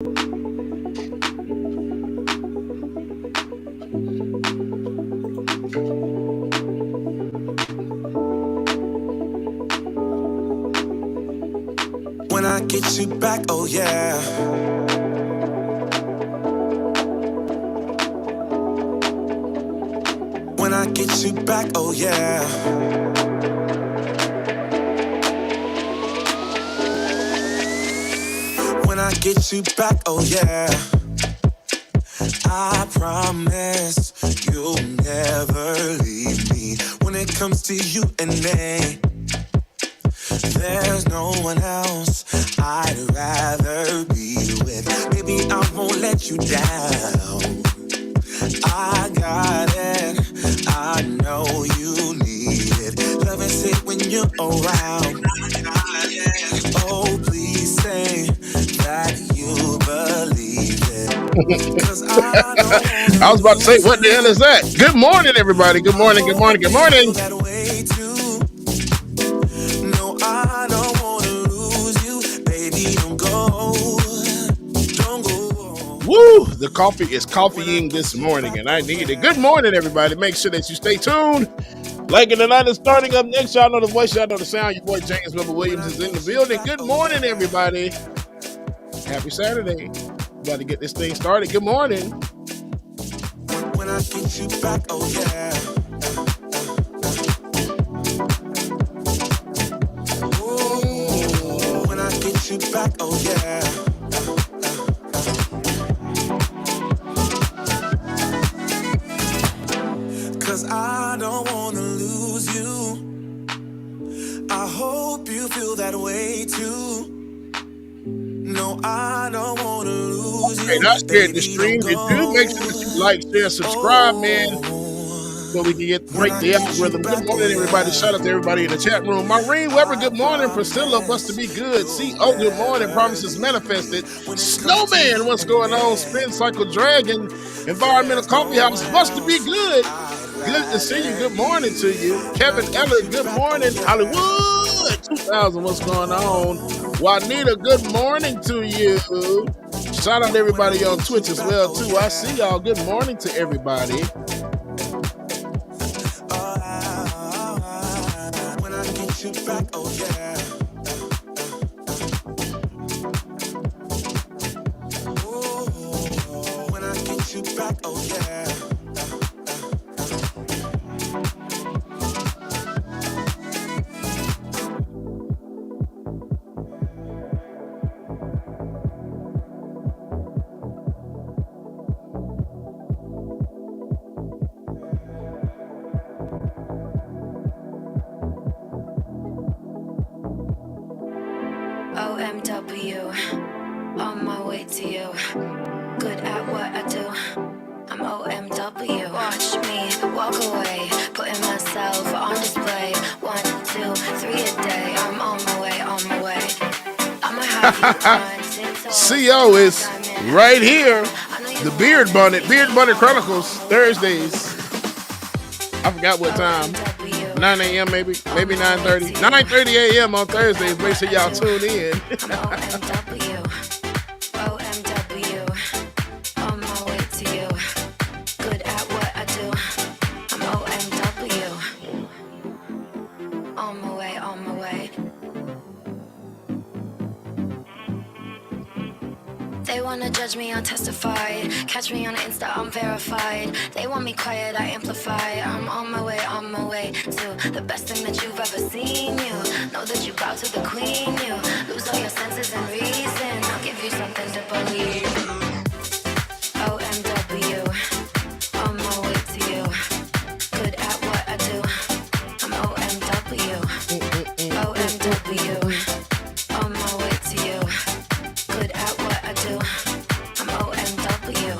When I get you back, oh yeah. When I get you back, oh yeah. When I get you back, oh yeah. I promise you'll never leave me. When it comes to you and me, there's no one else I'd rather be with. Baby, I won't let you down. I got it, I know you need it. Love is it when you're around. Oh, please say that you believe it. 'Cause I was about to say, what the hell is that? Good morning, everybody. Good morning, good morning, good morning. No, I don't want to lose you. Baby, don't go. Don't go. Woo! The coffee is coffeeing this morning, and I need it. Good morning, everybody. Make sure that you stay tuned. Like the night is starting up next. Y'all know the voice, y'all know the sound. Your boy James Weber Williams is in the building. Good morning, everybody. Happy Saturday. About to get this thing started. Good morning. When I get you back, oh yeah. Ooh, when I get you back, oh yeah. Cause I don't wanna lose you. I hope you feel that way too. No, I don't wanna lose you. Hey, not scared to stream. You do make sure that you like, share, subscribe, man, so we can break the algorithm. Good morning, everybody. Shout out to everybody in the chat room. Maureen Weber, good morning. Priscilla, wants to be good. CO, good morning. Promises manifested. Snowman, what's going on? Spin Cycle Dragon, Environmental Coffee House, wants to be good. Good to see you. Good morning to you. Kevin Ellert, good morning. Hollywood 2000, what's going on? Juanita, good morning to you. Shout out to everybody on Twitch as well, too. I see y'all. Good morning to everybody. When I get you back, oh yeah. Ooh, when I get you back, oh yeah. OMW, on my way to you. Good at what I do. I'm OMW. Watch me walk away, putting myself on display. 1, 2, 3 a day. I'm on my way, on my way. I'ma have you CO is right here. The Beard Bonnet Chronicles, Thursdays. I forgot what time. 9 a.m. maybe 9:30. 9:30 a.m. on Thursdays. Make sure y'all tune in. OMW, on my way to you. Good at what I do. I'm OMW. On my way, on my way. They wanna judge me, I'll testify. Catch me on Insta, I'm verified. They want me quiet, I amplify. I'm on my way to the best thing that you've ever seen. You know that you bow to the queen. You lose all your senses and reason. I'll give you something to believe. OMW, on my way to you. Good at what I do. I'm OMW. OMW, on my way to you. Good at what I do. I'm OMW.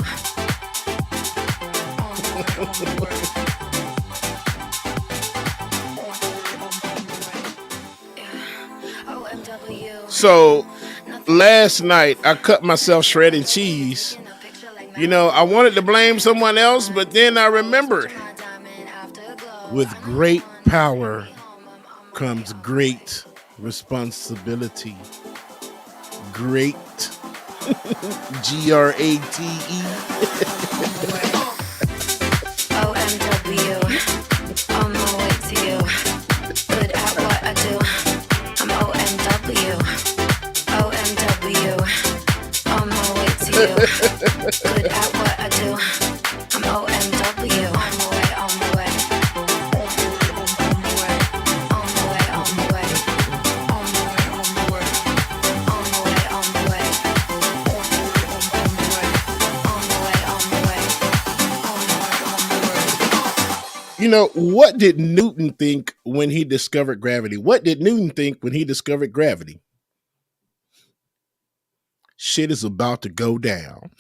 So last night I cut myself shredding cheese. You know, I wanted to blame someone else, but then I remembered with great power comes great responsibility. Great Grate. OMW, on my way to you. Good at what I do. I'm OMW, OMW, on my way to you. Good at what I do. I'm OMW, on my way, on my way. On my way, on my way, on my way. On my way, on my way. On my way, on my way. On my way, on my way. You know, what did Newton think when he discovered gravity? What did Newton think when he discovered gravity? Shit is about to go down.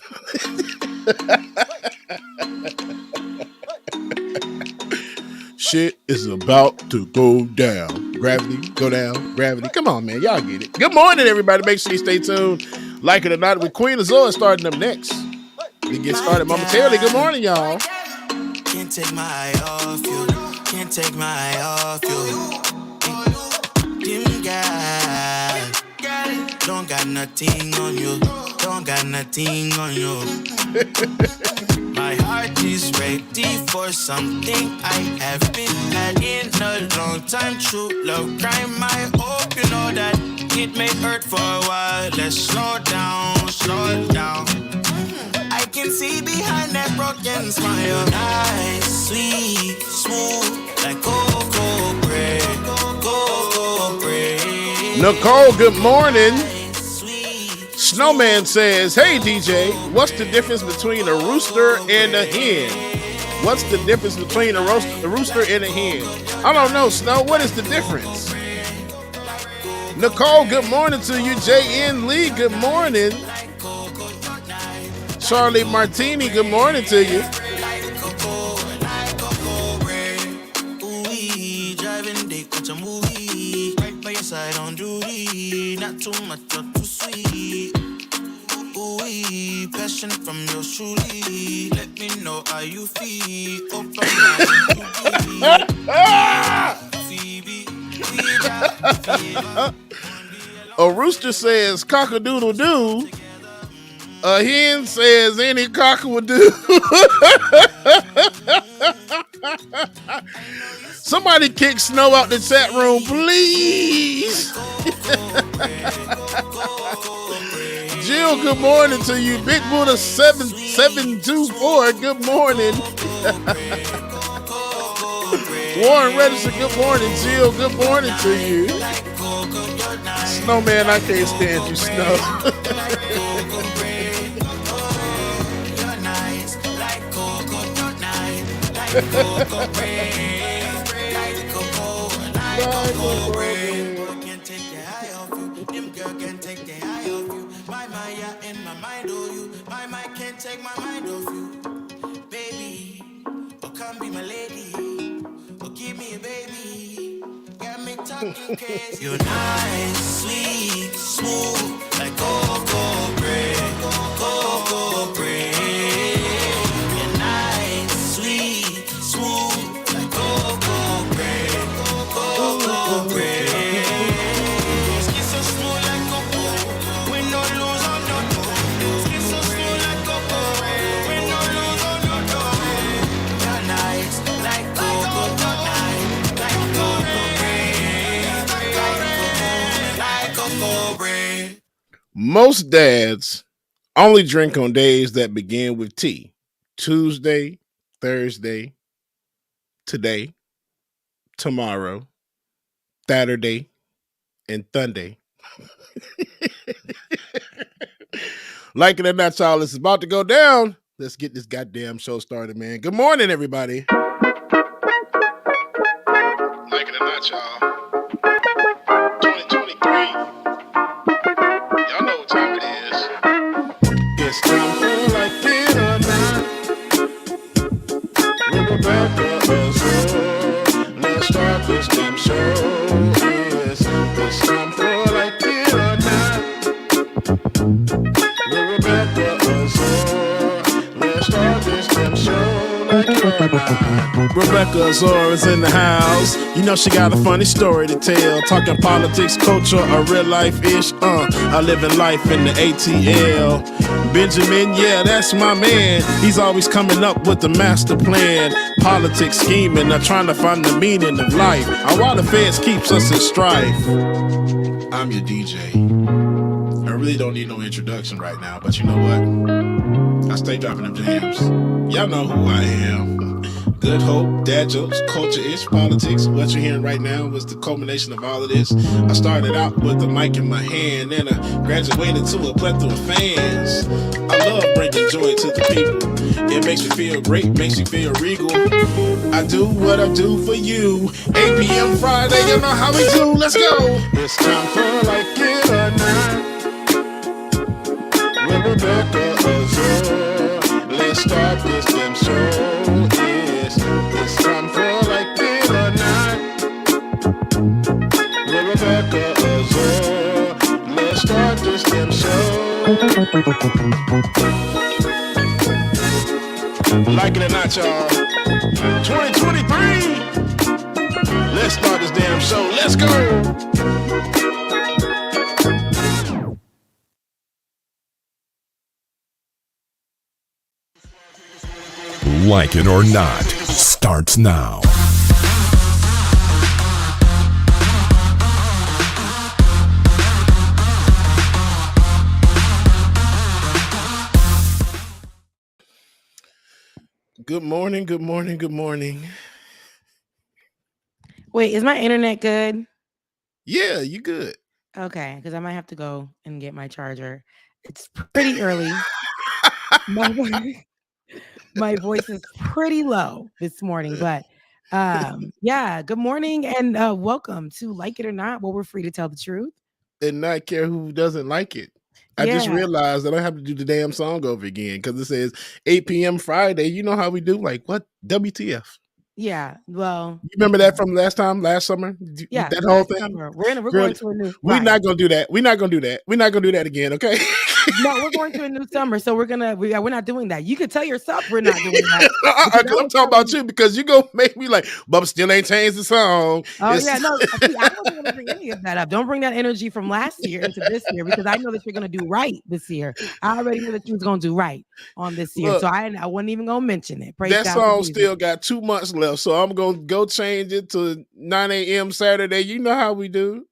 Shit is about to go down. Gravity, go down, gravity. Come on, man. Y'all get it. Good morning, everybody. Make sure you stay tuned. Like it or not, with Queen Azora starting up next. We get started momentarily. Good morning, y'all. Can't take my eye off you. Can't take my eye off you. Dim guy. Don't got nothing on you. Don't got nothing on you. My heart is ready for something I have been had in a long time. True love crime. I hope you know that it may hurt for a while. Let's slow down, slow it down. I can see behind that broken smile. Nice, sweet, smooth, like cocoa bread. Cocoa bread. Nicole, good morning. Snowman says, hey DJ, what's the difference between a rooster and a hen? What's the difference between a rooster and a hen? I don't know, Snow. What is the difference? Nicole, good morning to you. J.N. Lee, good morning. Charlie Martini, good morning to you. Driving dick with a movie. Right by your side on duty. Not too much, not too sweet. Passion from your truly. Let me know how you feel. Open Phoebe. A rooster says cock-a-doodle-doo. A hen says any cock will do. Somebody kick Snow out the chat room, please. Jill, good morning to you. Big Buddha 7724, good morning. Warren Register, good morning. Jill, good morning to you. Snowman, I can't stand you, Snow. Take my mind off you, baby. Oh, come be my lady. Oh, give me a baby. Got me talking crazy. You're nice, sweet, smooth, like cocoa bread. Cocoa bread. You're nice, sweet, smooth, like cocoa bread. Cocoa bread. Skin so smooth like cocoa. We no lose on no toe. Skin so smooth like cocoa. We no lose on no toe. You're nice, like cocoa night. Like cocoa bread. Like cocoa bread. Most dads only drink on days that begin with T. Tuesday, Thursday, today, tomorrow, Saturday, and Sunday. Like it or not, y'all, it's about to go down. Let's get this goddamn show started, man. Good morning, everybody. Like it or not, y'all. 2023. Y'all know what time it is. It's time for like it or not. We're about to let's start this damn show. Yes, it's time for like it or not. We're about to let's start this damn show like it or not. Rebecca Zora's in the house. You know she got a funny story to tell. Talking politics, culture, or real life ish. I live in life in the ATL. Benjamin, yeah, that's my man. He's always coming up with the master plan. Politics scheming, or trying to find the meaning of life. Or why the feds keeps us in strife. I'm your DJ. I really don't need no introduction right now, but you know what? I stay dropping them jams. Y'all know who I am. Good hope, dad jokes, culture-ish, politics. What you're hearing right now was the culmination of all of this. I started out with the mic in my hand, and I graduated to a plethora of fans. I love bringing joy to the people. It makes me feel great, makes me feel regal. I do what I do for you. 8 p.m. Friday, you know how we do. Let's go. It's time for Like It or Not. With Rebecca Azure. Let's start this damn show. It's time for Like It or Not. With Rebecca Azure. Let's start this damn show. Like it or not, y'all. 2023. Let's start this damn show. Let's go. Like It or Not starts now. Good morning, good morning, good morning. Wait, is my internet good? Yeah, you good. Okay, because I might have to go and get my charger. It's pretty early. My voice is pretty low this morning, but yeah, good morning and welcome to Like It or Not, where we're free to tell the truth. And not care who doesn't like it. I just realized that I have to do the damn song over again because it says 8 p.m. Friday. You know how we do? Like, what? WTF? Yeah, well, you remember that from last summer? Yeah, that whole thing. Summer. We're going to a new. We're not gonna do that. We're not gonna do that. We're not gonna do that again. Okay. No, we're going to a new summer, so we're not doing that. You could tell yourself we're not doing that. I'm talking about you because you gonna make me like, Bubba still ain't changed the song. Oh yeah, no, see, I wasn't gonna bring any of that up. Don't bring that energy from last year into this year because I know that you're gonna do right this year. I already knew that you was gonna do right on this year, so I wasn't even gonna mention it. Praise that God song still got 2 months left, so I'm gonna go change it to 9 a.m. Saturday. You know how we do.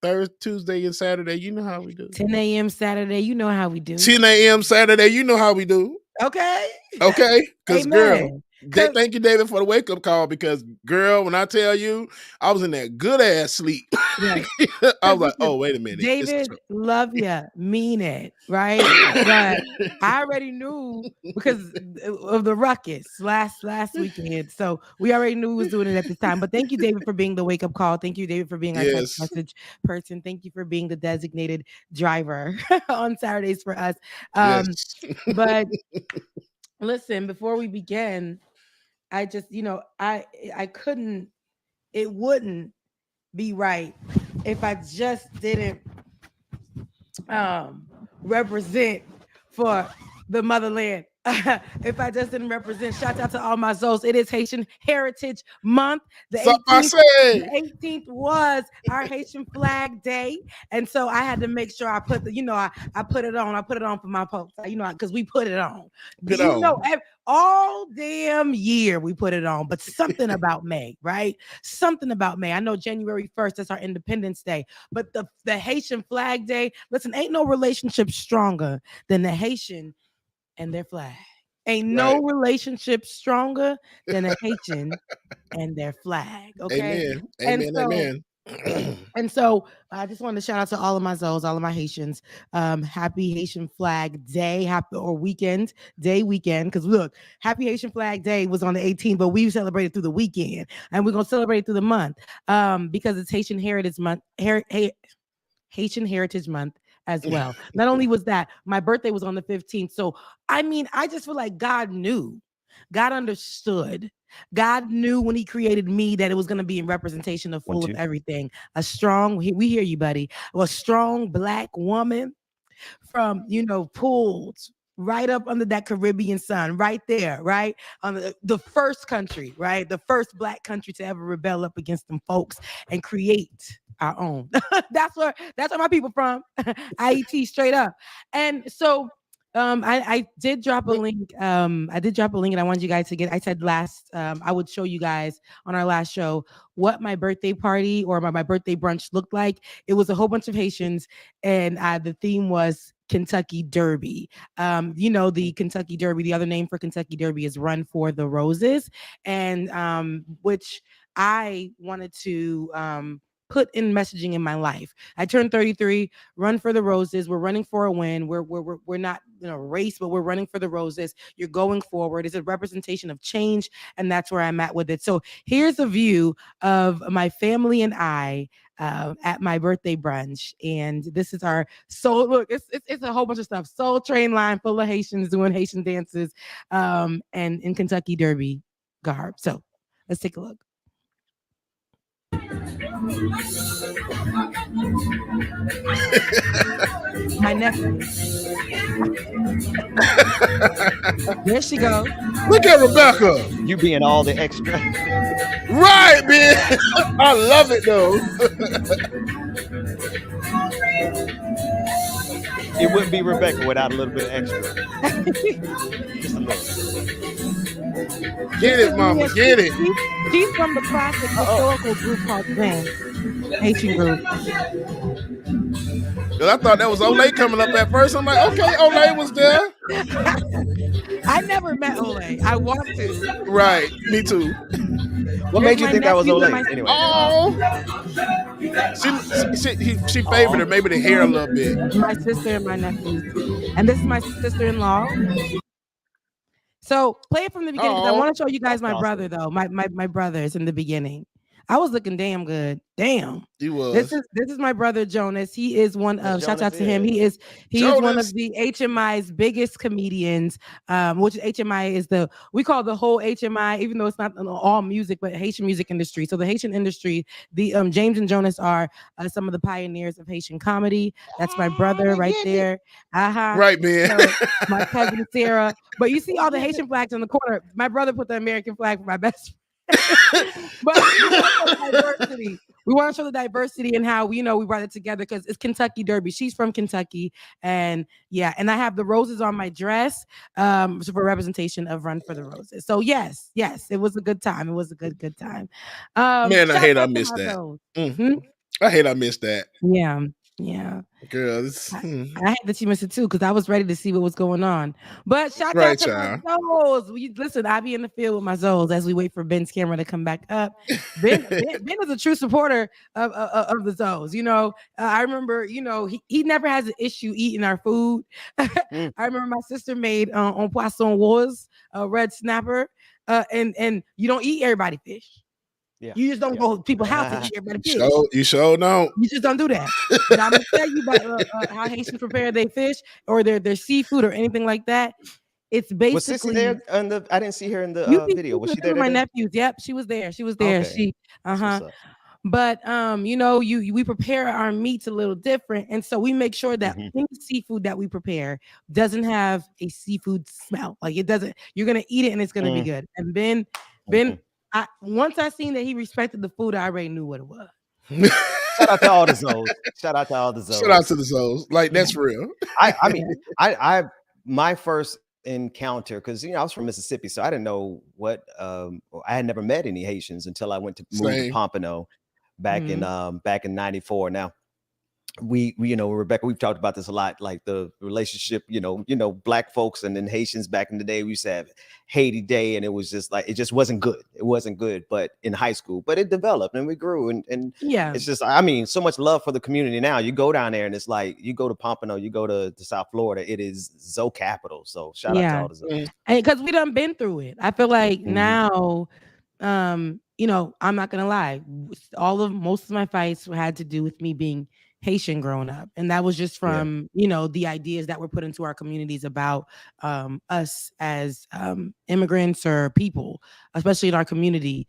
Thursday, Tuesday, and Saturday, you know how we do. 10 a.m. Saturday, you know how we do. 10 a.m. Saturday, you know how we do. Okay. Because girl, thank you, David, for the wake-up call. Because girl, when I tell you, I was in that good ass sleep. Right. I was like, oh, wait a minute. David, love ya, mean it, right? But I already knew because of the ruckus last weekend. So we already knew who was doing it at this time. But thank you, David, for being the wake-up call. Thank you, David, for being our text message person. Thank you for being the designated driver on Saturdays for us. But listen, before we begin, I just, I couldn't, it wouldn't be right if I just didn't represent for the motherland. If I just didn't represent, shout out to all my Zoes. It is Haitian Heritage Month. The 18th was our Haitian Flag Day, and so I had to make sure I put the, I put it on. I put it on for my folks, because we put it on. All damn year we put it on, but something about May, right? Something about May. I know January 1st, that's our Independence Day, but the Haitian Flag Day, listen, ain't no relationship stronger than the Haitian and their flag. Ain't no relationship stronger than a Haitian and their flag. Okay. Amen. And so I just wanted to shout out to all of my Zoes, all of my Haitians. Happy Haitian Flag Day, weekend. Because look, Happy Haitian Flag Day was on the 18th, but we celebrated through the weekend, and we're gonna celebrate through the month. Because it's Haitian Heritage Month. Haitian Heritage Month as well. Not only was that, my birthday was on the 15th. So I just feel like God knew. God understood. God knew when he created me that it was going to be in representation of full of everything. A strong, we hear you, buddy. A strong Black woman from, pulled right up under that Caribbean sun, right there, right on the first country, right, the first Black country to ever rebel up against them folks and create our own. That's where my people from. IET straight up. And so I did drop a link. I did drop a link and I wanted you guys to get. I said last I would show you guys on our last show what my birthday party or my birthday brunch looked like. It was a whole bunch of Haitians, and the theme was Kentucky Derby. The Kentucky Derby, the other name for Kentucky Derby is Run for the Roses, and which I wanted to put in messaging in my life. I turned 33, Run for the Roses. We're running for a win. We're not in a race, but we're running for the roses. You're going forward. It's a representation of change, and that's where I'm at with it. So here's a view of my family and I at my birthday brunch, and this is our soul. Look, it's a whole bunch of stuff. Soul Train line full of Haitians doing Haitian dances, and in Kentucky Derby garb. So let's take a look. My nephew. There she goes. Look at Rebecca. You being all the extra. Right, man. I love it though. It wouldn't be Rebecca without a little bit of extra. Just a little. Get it, mama. Get it. She's from the classic historical group called Glen. Haitian group. Cause I thought that was Olay coming up at first. I'm like, okay, Olay was there. I never met Olay. I want to. Right, me too. What made you think that was Olay? Anyway. Oh, she favored her, maybe the hair a little bit. My sister and my nephew, and this is my sister-in-law. So play it from the beginning because I want to show you guys my brother though. My brothers in the beginning. I was looking damn good. Damn. He was. This is my brother Jonas. He is one of shout out to him. He is one of the HMI's biggest comedians. Which HMI is we call the whole HMI, even though it's not all music, but Haitian music industry. So the Haitian industry, the James and Jonas are some of the pioneers of Haitian comedy. That's my brother right there. Right, man. So, my cousin Sarah. But you see all the Haitian flags in the corner. My brother put the American flag for my best friend. But diversity. We want to show the diversity and how we brought it together because it's Kentucky Derby. She's from Kentucky, and and I have the roses on my dress for representation of Run for the Roses. So yes, it was a good time. It was a good time. Man, I hate I missed that. I hate I missed that. Yeah. Girls. I hate that you missed it too because I was ready to see what was going on. But shout out to my Zoes. Listen, I be in the field with my Zoes as we wait for Ben's camera to come back up. Ben is a true supporter of the Zoes. I remember, he never has an issue eating our food. I remember my sister made on Poisson Wars a red snapper, and you don't eat everybody fish. Yeah. You just don't go to people's house and eat everybody fish. You sure don't. You just don't do that. But I'm gonna tell you about how Haitians prepare their fish or their seafood or anything like that. It's basically. Was Sissy there? I didn't see her in the video. Was she there? My nephews. Yep, she was there. Okay. But we prepare our meats a little different, and so we make sure that any seafood that we prepare doesn't have a seafood smell. Like it doesn't. You're gonna eat it and it's gonna be good. And Ben. Once I seen that he respected the food, I already knew what it was. Shout out to all the Zoes. Shout out to all the Zoes. Shout out to the Zoes. Like that's real. I mean, my first encounter, because I was from Mississippi, so I didn't know what I had never met any Haitians until I went to move to Pompano back in '94. Now we Rebecca, we've talked about this a lot, like the relationship, Black folks and then Haitians back in the day, we used to have Haiti Day, and it was just like, it just wasn't good. It wasn't good, but in high school, but it developed and we grew and it's just, I mean, so much love for the community now. You go down there and it's like, you go to Pompano, you go to South Florida, it is Zoe capital. So shout out to all the Zoe. And because we done been through it. I feel like now, I'm not gonna lie, most of my fights had to do with me being Haitian growing up, and that was just from the ideas that were put into our communities about us as immigrants or people, especially in our community.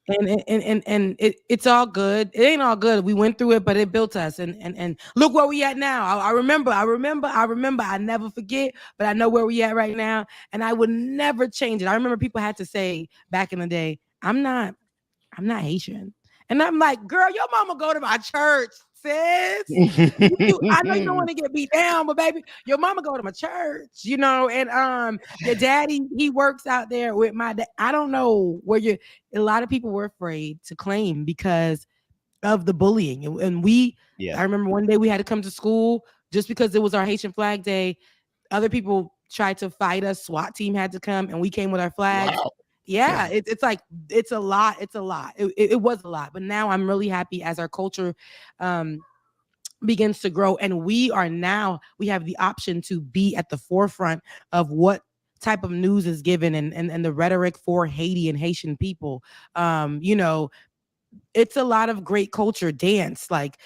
And it's all good. It ain't all good. We went through it, but it built us. And look where we at now. I remember. I never forget, but I know where we at right now, and I would never change it. I remember people had to say back in the day, I'm not Haitian. And I'm like, girl, your mama go to my church, sis. I know you don't want to get beat down, but baby, your mama go to my church, you know. And your daddy, he works out there with my dad. I don't know where a lot of people were afraid to claim because of the bullying. And I remember one day we had to come to school just because it was our Haitian flag day. Other people tried to fight us. SWAT team had to come, and we came with our flags. Wow. Yeah, it's like it's a lot. It was a lot, but now I'm really happy as our culture begins to grow, and we have the option to be at the forefront of what type of news is given and the rhetoric for Haiti and Haitian people. You know, it's a lot of great culture, dance, like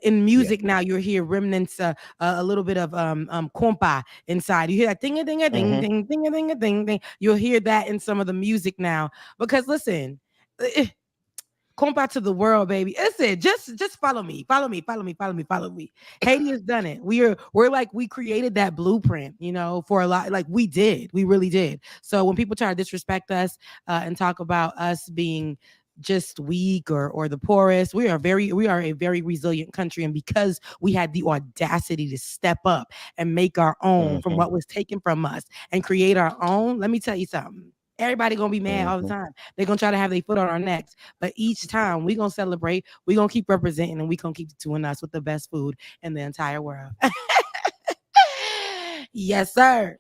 in music. Now you hear remnants, a little bit of compa inside. You hear that ding a ding a ding ding ding a ding a ding ding. You'll hear that in some of the music now because listen, compa to the world, baby. Listen, just follow me. Haiti has done it. We're like, we created that blueprint, you know, for a lot. Like we really did. So when people try to disrespect us and talk about us being just weak or the poorest, we are a very resilient country, and because we had the audacity to step up and make our own from what was taken from us and create our own, let me tell you something. Everybody gonna be mad all the time. They're gonna try to have their foot on our necks, but each time we gonna celebrate, we gonna keep representing, and we gonna keep doing us with the best food in the entire world. Yes, sir.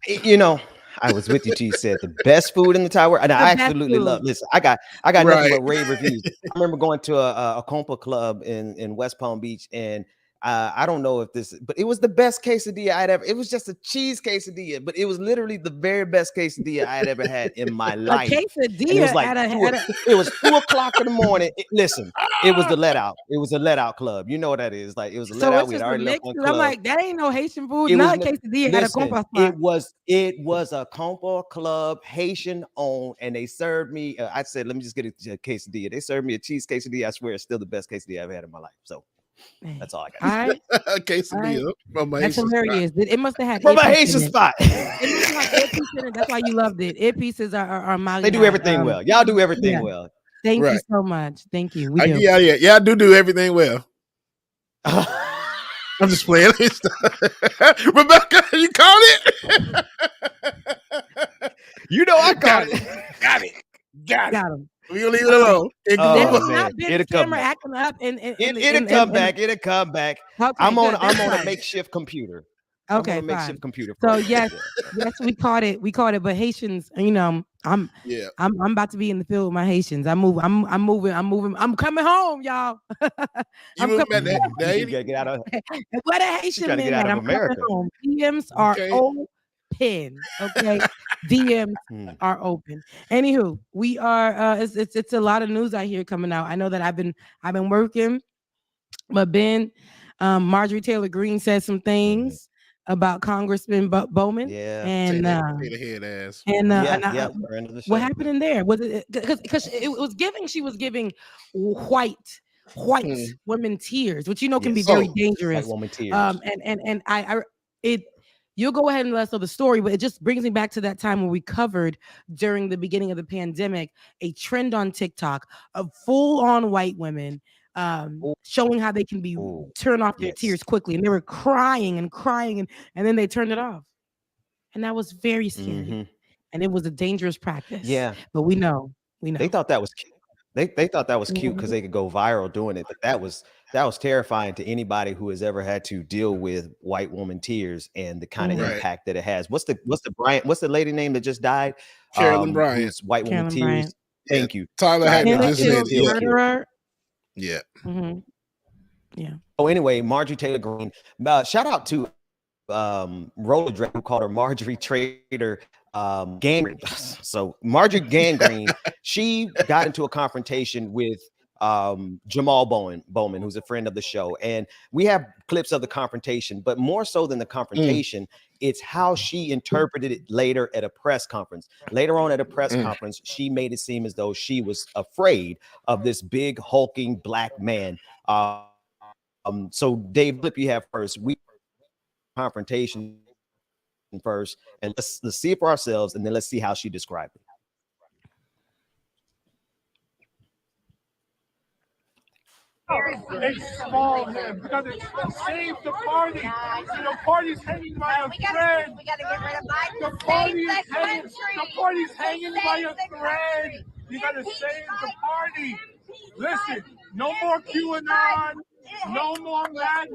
You know, I was with you till you said the best food in the tower, and I absolutely love. Listen, I got nothing but rave reviews. I remember going to a compa club in West Palm Beach, and I don't know if this, but it was the best quesadilla I'd ever. It was just a cheese quesadilla, but it was literally the very best quesadilla I had ever had in my life. A quesadilla. And it was like it was 2:00 in the morning. Listen, it was the let out. It was a let out club. You know what that is? Like it was a let out. We had already left one club. I'm like, that ain't no Haitian food. Not a quesadilla at a compa spot. It was a compa club, Haitian owned, and they served me. I said, let me just get a quesadilla. They served me a cheese quesadilla. I swear, it's still the best quesadilla I've had in my life. So. That's all I got. All right. Quesadilla from a That's Haitian hilarious. spot. It must have had from a Haitian spot. It must have had earpiece in it. That's why you loved it. Earpieces are my. They do everything well. Y'all do everything well. Thank you so much. Thank you. We do. Yeah. I do everything well. I'm just playing. Rebecca, you caught it. You know I caught it. Got him. We'll leave it alone. It'll come back. Acting up It'll come back. It'll come back. Okay, I'm on a makeshift computer. Okay, makeshift computer. So yes, we caught it. But Haitians, you know, I'm about to be in the field with my Haitians. I'm moving. I'm coming home, y'all. I'm coming back. You gotta get out of. What a Haitian man! Get out of America. DMs are open. Okay, DMs are open. Anywho, we are. It's a lot of news out here coming out. I know that I've been working, but Marjorie Taylor Greene said some things about Congressman Bowman. Yeah, and what happened in there? Was it because it was giving? She was giving white women tears, which you know can be very dangerous. White woman tears. And you'll go ahead and let us know the story, but it just brings me back to that time when we covered during the beginning of the pandemic a trend on TikTok of full-on white women showing how they can be turn off their tears quickly, and they were crying and then they turned it off, and that was very scary, and it was a dangerous practice. Yeah, but we know they thought that was cute. They thought that was cute because they could go viral doing it, but that was terrifying to anybody who has ever had to deal with white woman tears and the kind of impact that it has. What's the lady name that just died? Carolyn Bryant. White woman tears. Bryant. Thank you. Tyler Haddon just said murderer. Yeah. Mm-hmm. Yeah. Oh, anyway, Marjorie Taylor Greene. Shout out to Roller Drake, who called her Marjorie Trader Gangrene. So Marjorie Gangrene, she got into a confrontation with Jamal Bowman, who's a friend of the show, and we have clips of the confrontation. But more so than the confrontation It's how she interpreted it later at a press conference. Later on at a press conference, she made it seem as though she was afraid of this big hulking black man. So Dave, flip you have first. We confrontation first, and let's see it for ourselves, and then let's see how she described it. A small him because it saves the party. The party's hanging by a thread. We gotta get rid of Biden. The party's hanging by a thread. You gotta save the party. Listen, no more QAnon, no more MAGA,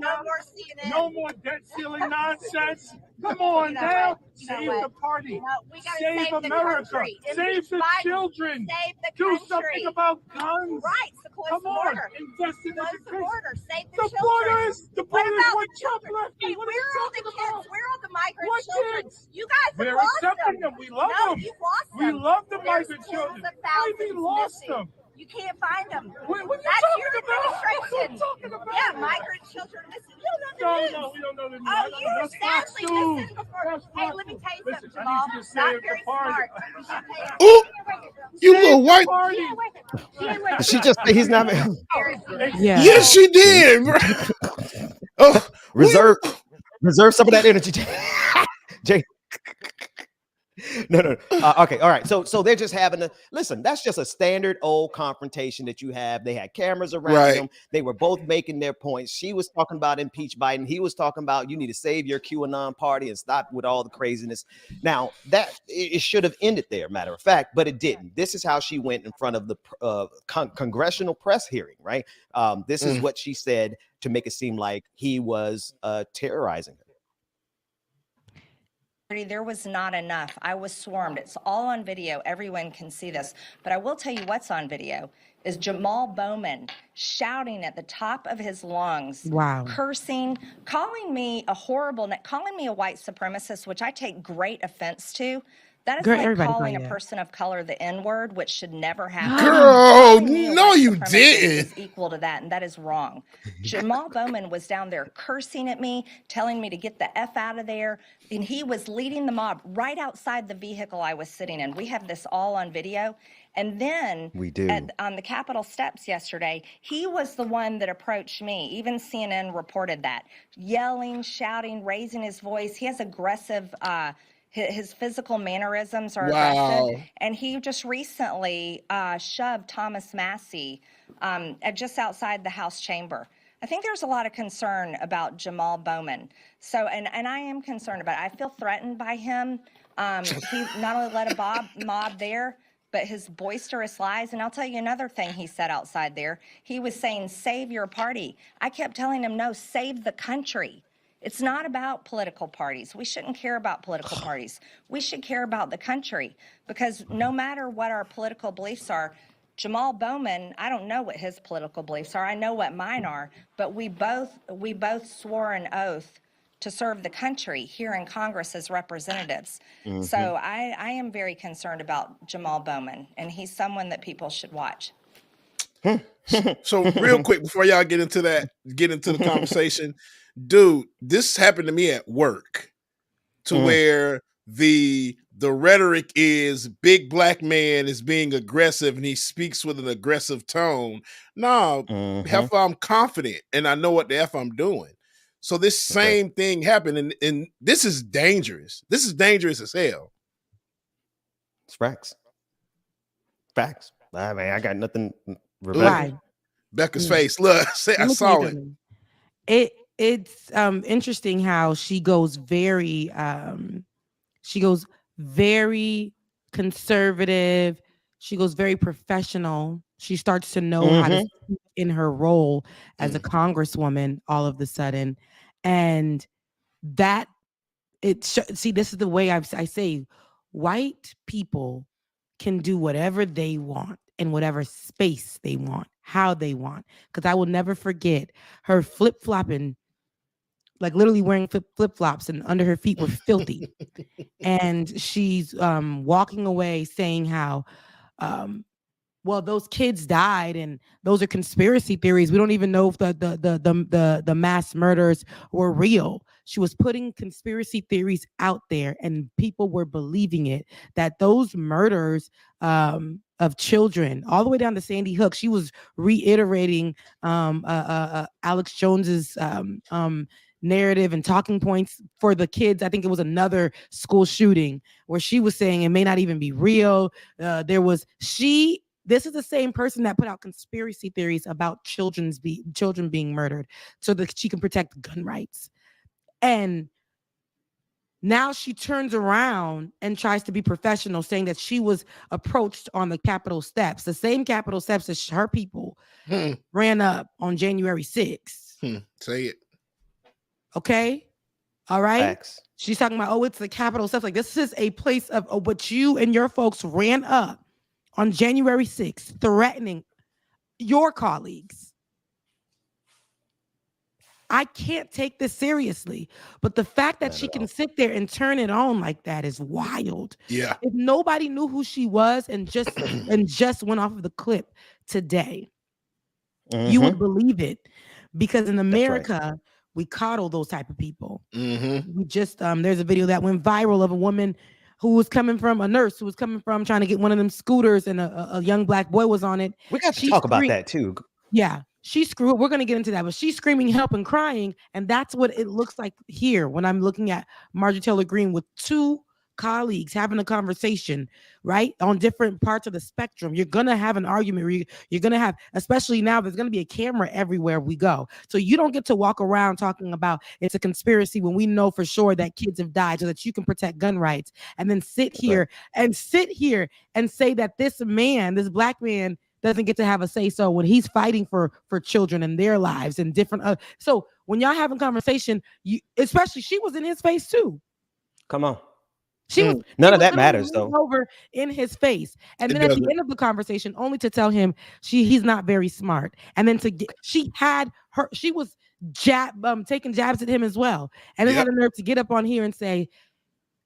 no more debt ceiling nonsense. Come on now, save the party, save America, save the children, do something about guns. Right, come on, invest in the border, save the border is what Trump left. Hey, where are all the kids? Where are all the migrant children? Kids? You guys We're lost accepting them. them. We love No, them. you lost We them. love the There's migrant tens children. of thousands We lost missing. them. You can't find them. What are you That's talking your about? administration. What are you talking about? Yeah, migrant children missing. You don't know the news. No, we don't know the news. Oh, you were That's Fox sadly News. listening before. That's Hey, Fox let me tell you Listen, something, I need Jamal. you to Not save very the party. smart. You should pay Ooh, you little white. She just, he's not. Yes, she did. Oh, reserve some of that energy, Jay. No. Okay, all right. So they're just having a listen. That's just a standard old confrontation that you have. They had cameras around them. They were both making their points. She was talking about impeach Biden. He was talking about you need to save your QAnon party and stop with all the craziness. Now that it should have ended there, matter of fact, but it didn't. This is how she went in front of the congressional press hearing. Right. This is what she said to make it seem like he was terrorizing her. There was not enough. I was swarmed. It's all on video. Everyone can see this. But I will tell you what's on video is Jamal Bowman shouting at the top of his lungs, cursing, calling me a horrible, calling me a white supremacist, which I take great offense to. That is like calling a person of color the N-word, which should never happen. Girl, no, you didn't. Is equal to that, and that is wrong. Jamal Bowman was down there cursing at me, telling me to get the F out of there, and he was leading the mob right outside the vehicle I was sitting in. We have this all on video. And then we do. On the Capitol steps yesterday, he was the one that approached me. Even CNN reported that. Yelling, shouting, raising his voice. He has aggressive his physical mannerisms are aggressive. And he just recently shoved Thomas Massey just outside the House chamber. I think there's a lot of concern about Jamal Bowman. So, and I am concerned about it. I feel threatened by him. He not only led a mob there, but his boisterous lies. And I'll tell you another thing he said outside there. He was saying, save your party. I kept telling him, no, save the country. It's not about political parties. We shouldn't care about political parties. We should care about the country, because no matter what our political beliefs are, Jamal Bowman, I don't know what his political beliefs are. I know what mine are, but we both swore an oath to serve the country here in Congress as representatives. Mm-hmm. So I am very concerned about Jamal Bowman, and he's someone that people should watch. So real quick before y'all get into the conversation, dude, this happened to me at work to where the rhetoric is big black man is being aggressive and he speaks with an aggressive tone. No, F, I'm confident and I know what the F I'm doing. So this same thing happened, and this is dangerous. This is dangerous as hell. It's facts. Facts. I mean, I got nothing. Right. Becca's face. Look, I saw it. It's interesting how she goes very conservative. She goes very professional. She starts to know how to speak in her role as a congresswoman all of a sudden. And that see, this is the way I say white people can do whatever they want in whatever space they want, how they want. Because I will never forget her flip-flopping, like literally wearing flip-flops, and under her feet were filthy. And she's walking away saying how, well, those kids died and those are conspiracy theories. We don't even know if the mass murders were real. she was putting conspiracy theories out there, and people were believing it, that those murders of children, all the way down to Sandy Hook, she was reiterating Alex Jones's narrative and talking points for the kids. I think it was another school shooting where she was saying it may not even be real. This is the same person that put out conspiracy theories about children being murdered so that she can protect gun rights. And now she turns around and tries to be professional, saying that she was approached on the Capitol steps, the same Capitol steps as her people ran up on January 6th. Say it. Okay. All right. Facts. She's talking about, it's the Capitol steps. Like, this is a place of what you and your folks ran up on January 6th, threatening your colleagues. I can't take this seriously. But the fact that she can sit there and turn it on like that is wild. Yeah. If nobody knew who she was and just went off of the clip today, you would believe it. Because in America, we coddle those type of people. We just there's a video that went viral of a woman who was coming from a nurse who was coming from trying to get one of them scooters, and a young black boy was on it. We got to talk about that too. Yeah, she screwed. We're gonna get into that, but she's screaming help and crying, and that's what it looks like here when I'm looking at Marjorie Taylor Greene with two colleagues having a conversation, right, on different parts of the spectrum. You're gonna have an argument where you're gonna have, especially now, there's gonna be a camera everywhere we go, so you don't get to walk around talking about it's a conspiracy when we know for sure that kids have died, so that you can protect gun rights, and then sit here and say that this black man doesn't get to have a say so when he's fighting for children and their lives and different so when y'all having conversation, especially she was in his face too. Come on. None of that matters though. Over in his face, and then at the end of the conversation, only to tell him he's not very smart, and then she was taking jabs at him as well, and then had the nerve to get up on here and say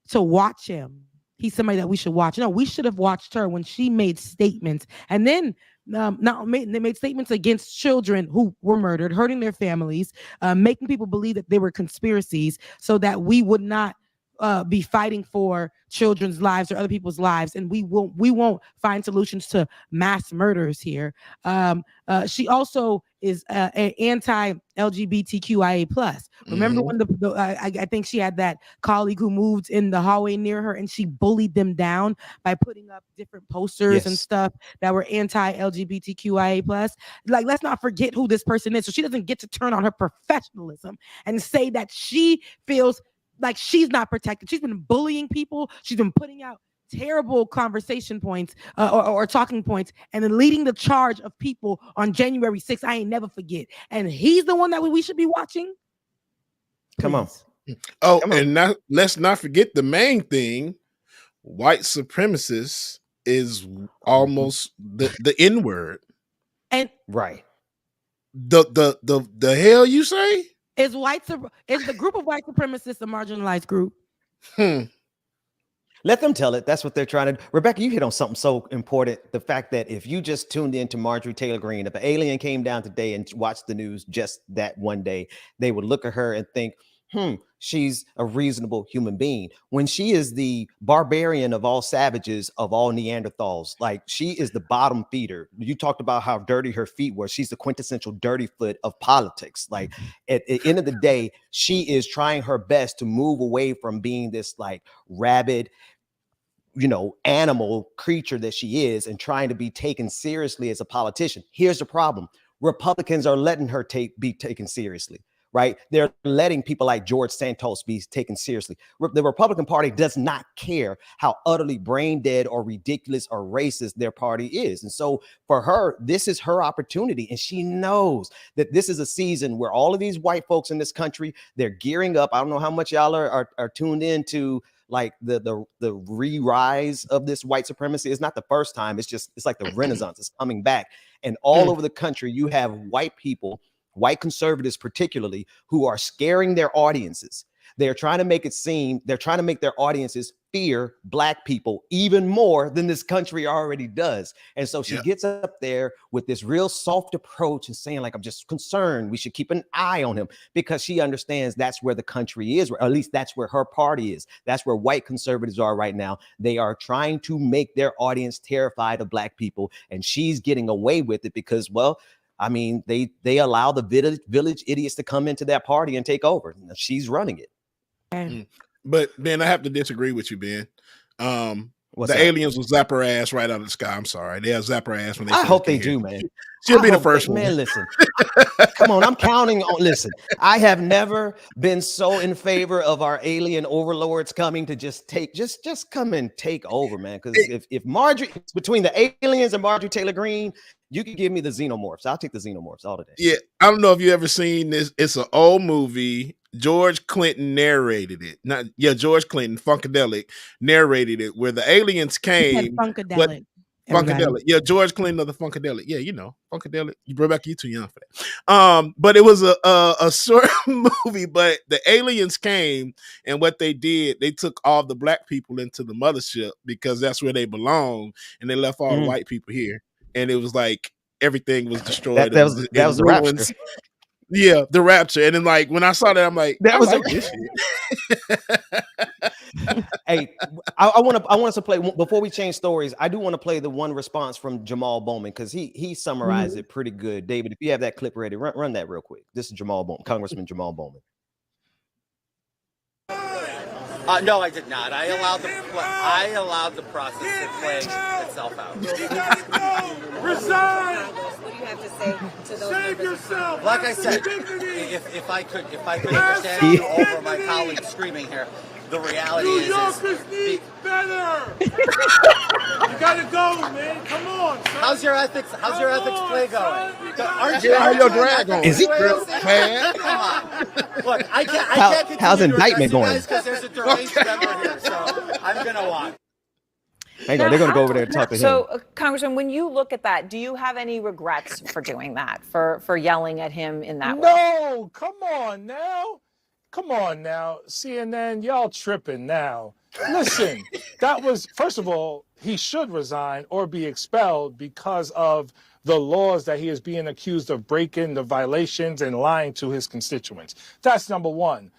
to watch him. He's somebody that we should watch. No, we should have watched her when she made statements, and then they made statements against children who were murdered, hurting their families, making people believe that they were conspiracies, so that we would not be fighting for children's lives or other people's lives, and we won't find solutions to mass murders here. She also is anti-LGBTQIA+. Remember when I think she had that colleague who moved in the hallway near her, and she bullied them down by putting up different posters and stuff that were anti-LGBTQIA+. Like, let's not forget who this person is, so she doesn't get to turn on her professionalism and say that she feels like she's not protected. She's been bullying people. She's been putting out terrible conversation points or talking points, and then leading the charge of people on January 6th. I ain't never forget. And he's the one that we should be watching. Come on. Oh, and let's not forget the main thing. White supremacist is almost the N-word. And the hell you say? Is the group of white supremacists a marginalized group? Let them tell it. That's what they're trying to. Rebecca, you hit on something so important. The fact that if you just tuned into Marjorie Taylor Greene, if an alien came down today and watched the news just that one day, they would look at her and think, she's a reasonable human being, when she is the barbarian of all savages, of all Neanderthals. Like, she is the bottom feeder. You talked about how dirty her feet were. She's the quintessential dirty foot of politics. Like, at the end of the day, she is trying her best to move away from being this like rabid, animal creature that she is, and trying to be taken seriously as a politician. Here's the problem. Republicans are letting her be taken seriously. Right? They're letting people like George Santos be taken seriously. The Republican Party does not care how utterly brain dead or ridiculous or racist their party is. And so for her, this is her opportunity. And she knows that this is a season where all of these white folks in this country, they're gearing up. I don't know how much y'all are tuned into like the re-rise of this white supremacy. It's not the first time. It's like the Renaissance. It's coming back. And all over the country, you have white people, white conservatives particularly, who are scaring their audiences. They're trying to make it seem, they're trying to make their audiences fear Black people even more than this country already does. And so she gets up there with this real soft approach and saying, like, I'm just concerned. We should keep an eye on him, because she understands that's where the country is, or at least that's where her party is. That's where white conservatives are right now. They are trying to make their audience terrified of Black people. And she's getting away with it because, well, I mean, they allow the village idiots to come into that party and take over. She's running it. But Ben, I have to disagree with you, Ben. What's the that? aliens will zap her ass right out of the sky. I'm sorry. They'll zap her ass when they I hope they do, man. She'll be the first one. Man, listen. Come on, I'm counting on. Listen, I have never been so in favor of our alien overlords coming to just come and take over, man. Because if Marjorie, between the aliens and Marjorie Taylor Greene, you can give me the xenomorphs. I'll take the xenomorphs all the day. Yeah, I don't know if you ever seen this. It's an old movie. George Clinton narrated it. George Clinton, Funkadelic, narrated it, where the aliens came. Funkadelic. Funkadelic. Yeah, George Clinton of the Funkadelic. Yeah, you know, Funkadelic. Rebecca, you too young for that. But it was a short movie, but the aliens came, and what they did, they took all the Black people into the mothership because that's where they belong, and they left all the white people here. And it was like everything was destroyed. That was the rapture. Yeah, the rapture. And then, like, when I saw that, I'm like, that was like this shit. Hey, I want us to play, before we change stories, I do want to play the one response from Jamal Bowman, because he summarized it pretty good. David, if you have that clip ready, run that real quick. This is Jamal Bowman, Congressman Jamal Bowman. No, I did not. I allowed the process to play itself out. Resign! What do you have to say to those Save yourself! Like I said, if I could understand you over my colleagues screaming here, the reality New is Yorkers need better. You gotta go, man. Come on. Son. How's your ethics play going? Aren't you your drag on? Is he man? Come on. Look, I can't continue how's indictment going? Because there's a deranged member here, so I'm gonna watch. Hang on, they're going to go over there and talk to him. So, Congressman, when you look at that, do you have any regrets for doing that, for yelling at him in that way? No, come on now. CNN, y'all tripping now. Listen, that was, first of all, he should resign or be expelled because of the laws that he is being accused of breaking, the violations, and lying to his constituents. That's number one.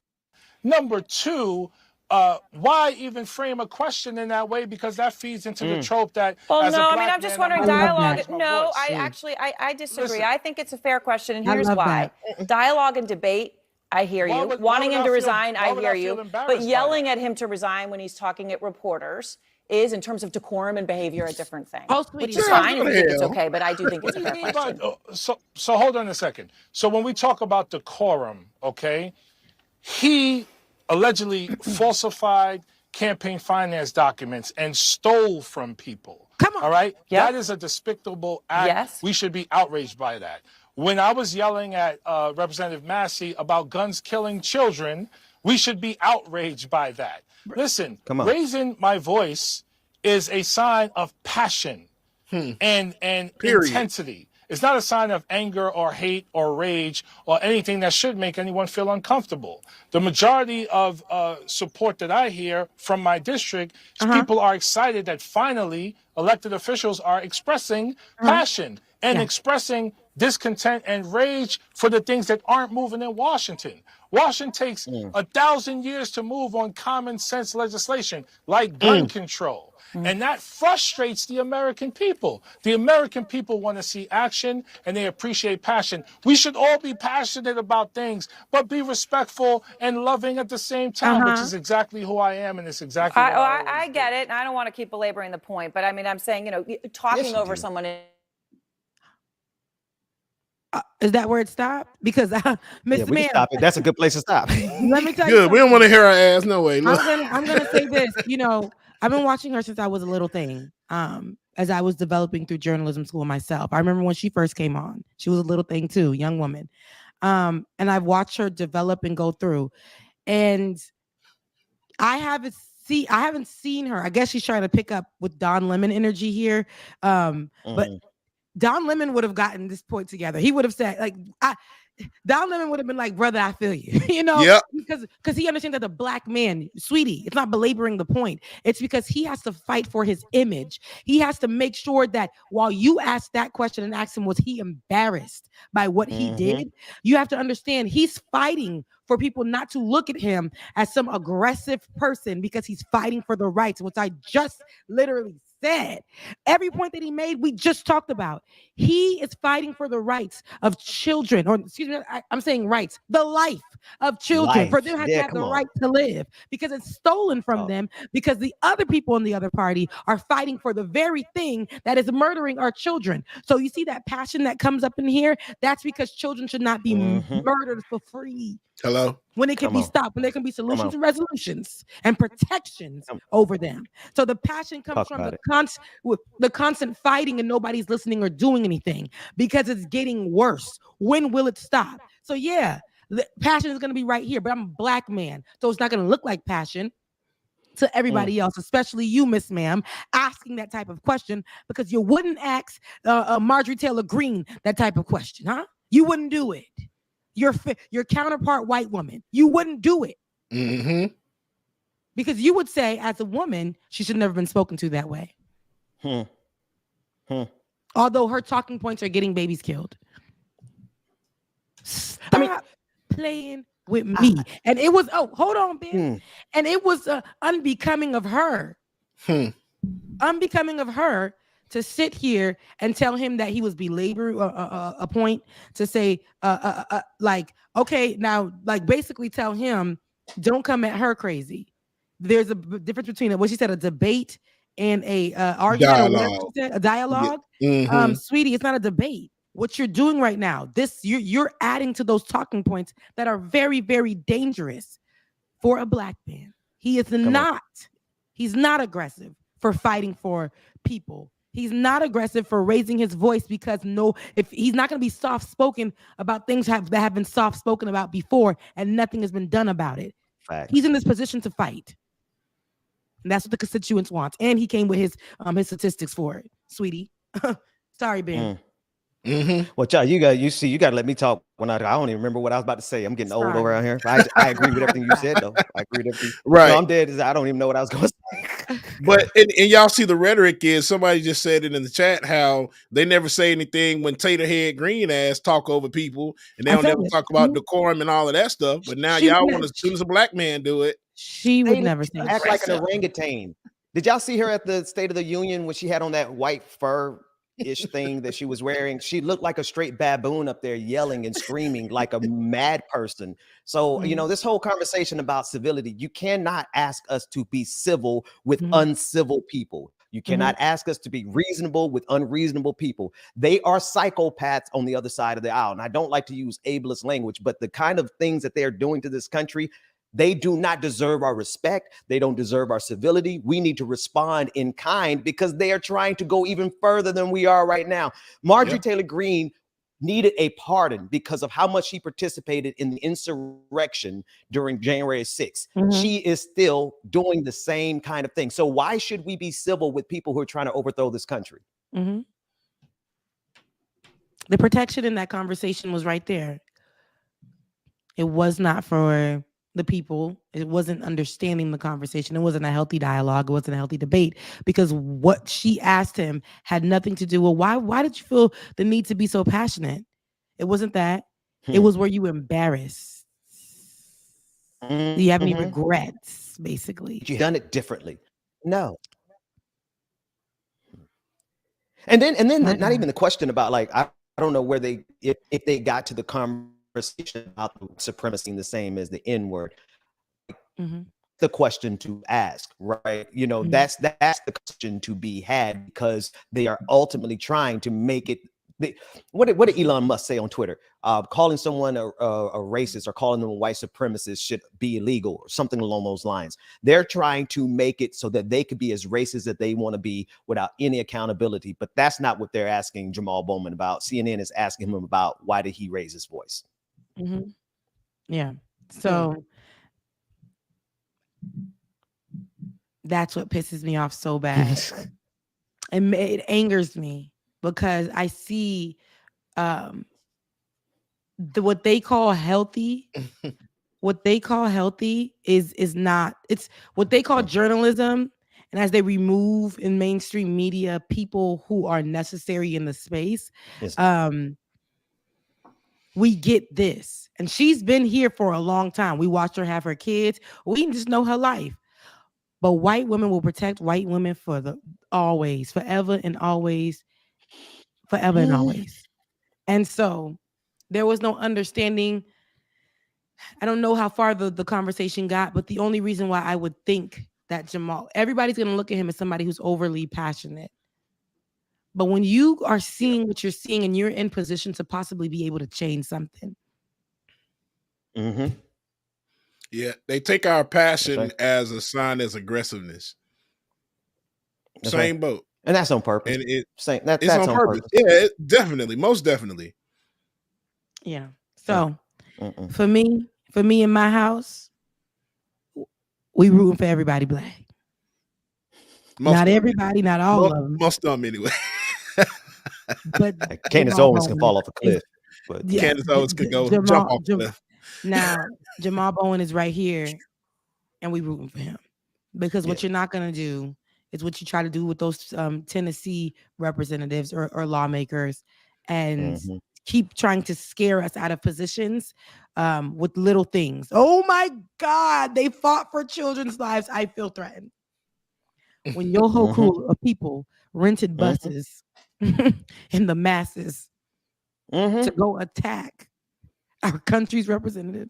Number two, why even frame a question in that way? Because that feeds into the trope that. Well, no, I mean, I'm just wondering, dialogue. No, I disagree. Listen, I think it's a fair question, and here's why. That. Dialogue and debate, I hear you. Wanting him to resign, I hear you. But yelling at him to resign when he's talking at reporters is, in terms of decorum and behavior, a different thing. Oh, sweetie, which is fine if you think it's okay, but I do think it's a fair question. So hold on a second. So when we talk about decorum, okay, he allegedly falsified campaign finance documents and stole from people. Come on. All right? Yep. That is a despicable act. Yes. We should be outraged by that. When I was yelling at Representative Massey about guns killing children, we should be outraged by that. Listen, raising my voice is a sign of passion and intensity. It's not a sign of anger or hate or rage or anything that should make anyone feel uncomfortable. The majority of support that I hear from my district, people are excited that finally elected officials are expressing passion and expressing discontent and rage for the things that aren't moving in Washington. Washington takes 1,000 years to move on common sense legislation like gun control. And that frustrates the American people. The American people want to see action and they appreciate passion. We should all be passionate about things, but be respectful and loving at the same time, which is exactly who I am, and it's exactly what I get it, and I don't want to keep belaboring the point, but I mean, I'm saying, talking over someone. Is that where it stopped? Because Miss we can stop it. That's a good place to stop. Let me tell you. Good. We don't want to hear our ass. No way. I'm gonna say this. I've been watching her since I was a little thing. As I was developing through journalism school myself. I remember when she first came on. She was a little thing too, young woman. And I've watched her develop and go through. And I haven't seen her. I guess she's trying to pick up with Don Lemon energy here. But Don Lemon would have gotten this point together. He would have said, Don Lemon would have been like, brother, I feel you, you know, Yep. because he understands that the black man, sweetie, it's not belaboring the point. It's because he has to fight for his image. He has to make sure that while you ask that question and ask him, was he embarrassed by what he did? You have to understand he's fighting for people not to look at him as some aggressive person because he's fighting for the rights, which I just literally said. Every point that he made, we just talked about. He is fighting for the rights of children, or excuse me, I'm saying rights, the life of children, for them to have the right to live, because it's stolen from them, because the other people in the other party are fighting for the very thing that is murdering our children. So you see that passion that comes up in here? That's because children should not be murdered for free. Hello. When it can be stopped, when there can be solutions and resolutions and protections over them. So the passion comes from the constant fighting and nobody's listening or doing anything because it's getting worse. When will it stop? So yeah, the passion is going to be right here, but I'm a black man, so it's not going to look like passion to everybody else, especially you, Miss Ma'am, asking that type of question, because you wouldn't ask Marjorie Taylor Greene that type of question, huh? You wouldn't do it. Your counterpart white woman, you wouldn't do it. Because you would say, as a woman, she should never been spoken to that way. Although her talking points are getting babies killed. Stop playing with me. And it was, hold on, Ben. And it was unbecoming of her. Unbecoming of her to sit here and tell him that he was belaboring a point, to say, like, okay, now, like, basically tell him, don't come at her crazy. There's a difference between what she said, a debate and a argument, or whatever she said, a dialogue. Sweetie, it's not a debate. What you're doing right now, you're adding to those talking points that are very, very dangerous for a black man. He is not. He's not aggressive for fighting for people. He's not aggressive for raising his voice, because if he's not going to be soft-spoken about things that have been soft-spoken about before and nothing has been done about it. Facts. He's in this position to fight. And that's what the constituents want. And he came with his statistics for it, sweetie. Sorry, Ben. Well, child, you got to let me talk when I don't even remember what I was about to say. I'm getting old around here. I agree with everything you said, though. I agree with everything. Right. No, I'm dead. I don't even know what I was going to say. But and y'all see the rhetoric is, somebody just said it in the chat, how they never say anything when Tater Head Green ass talk over people, and they don't never talk about decorum and all of that stuff. But now y'all want, as soon as a black man do it, she would never say act like an orangutan. Did y'all see her at the State of the Union when she had on that white fur-ish thing that she was wearing? She looked like a straight baboon up there, yelling and screaming like a mad person. So, you know, this whole conversation about civility, you cannot ask us to be civil with uncivil people. You cannot ask us to be reasonable with unreasonable people. They are psychopaths on the other side of the aisle. And I don't like to use ableist language, but the kind of things that they're doing to this country, they do not deserve our respect. They don't deserve our civility. We need to respond in kind, because they are trying to go even further than we are right now. Marjorie Taylor Greene needed a pardon because of how much she participated in the insurrection during January 6th. She is still doing the same kind of thing. So why should we be civil with people who are trying to overthrow this country? The protection in that conversation was right there. It was not for the people. It wasn't understanding the conversation. It wasn't a healthy dialogue. It wasn't a healthy debate, because what she asked him had nothing to do with why did you feel the need to be so passionate? It wasn't that. It was, were you embarrassed? Do you have any regrets, basically? You done it differently. No. And then not even the question about, like, I don't know where if they got to the conversation about supremacy the same as the N-word. The question to ask, right? You know, that's the question to be had, because they are ultimately trying to make it. What did Elon Musk say on Twitter? Calling someone a racist or calling them a white supremacist should be illegal, or something along those lines. They're trying to make it so that they could be as racist as they want to be without any accountability. But that's not what they're asking Jamal Bowman about. CNN is asking him about, why did he raise his voice? Yeah. So that's what pisses me off so bad. And it angers me, because I see what they call healthy, is not. It's what they call journalism. And as they remove in mainstream media people who are necessary in the space, Yes. We get this. And she's been here for a long time. We watched her have her kids. We just know her life. But white women will protect white women for the always, forever and always, forever and always. And so there was no understanding. I don't know how far the conversation got, but the only reason why I would think that Jamal, everybody's going to look at him as somebody who's overly passionate. But when you are seeing what you're seeing and you're in position to possibly be able to change something. Mm-hmm. Yeah, they take our passion as a sign as aggressiveness. That's Same right. boat. And that's on purpose. And it's that's on purpose. Yeah, definitely. Most definitely. Yeah. So for me in my house, we rooting for everybody black. Not everybody, not all of them. Most of them anyway. But Candace Owens can fall off a cliff. But Candace Owens could go jump off a cliff. Now, Jamal Bowen is right here, and we rooting for him. Because what you're not going to do is what you try to do with those Tennessee representatives or lawmakers and keep trying to scare us out of positions with little things. Oh my God, they fought for children's lives. I feel threatened. When your whole crew of people rented buses in the masses to go attack our country's representative,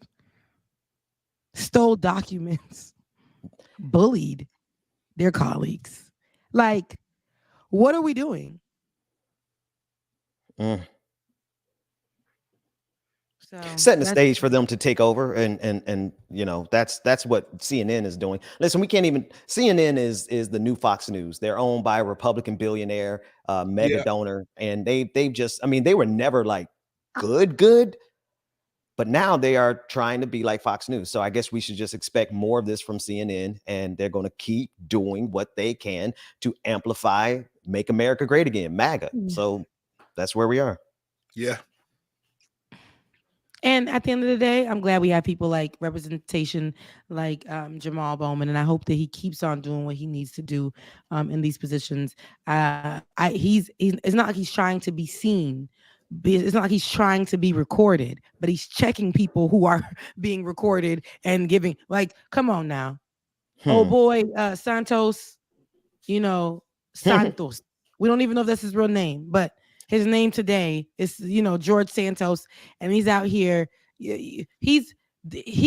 stole documents, bullied their colleagues. Like, what are we doing? So setting the stage for them to take over, and you know that's what CNN is doing. Listen, we can't even. CNN is the new Fox News. They're owned by a Republican billionaire, mega donor, and they've just. I mean, they were never like good, but now they are trying to be like Fox News. So I guess we should just expect more of this from CNN, and they're going to keep doing what they can to amplify, make America great again, MAGA. So that's where we are. Yeah. And at the end of the day, I'm glad we have people like representation like Jamal Bowman, and I hope that he keeps on doing what he needs to do in these positions. It's not like he's trying to be seen. It's not like he's trying to be recorded, but he's checking people who are being recorded and giving. Like, come on now, oh boy, Santos. Santos. We don't even know if that's his real name, but his name today is, George Santos, and he's out here. He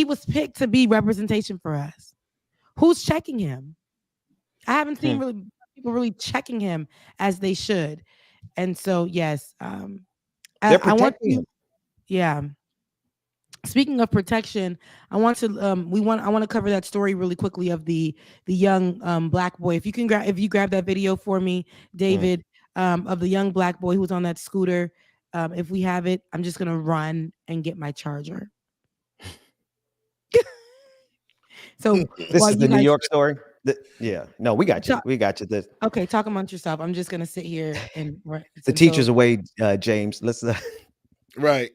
was picked to be representation for us. Who's checking him? I haven't seen people really checking him as they should, and so yes, they're protecting him. Yeah. Speaking of protection, I want to cover that story really quickly of the young black boy. If you grab that video for me, David. Of the young black boy who was on that scooter. If we have it, I'm just gonna run and get my charger. So this is the New York story. No, we got you. We got you. Okay, talk amongst yourself. I'm just gonna sit here and the teacher's away, James. Let's right.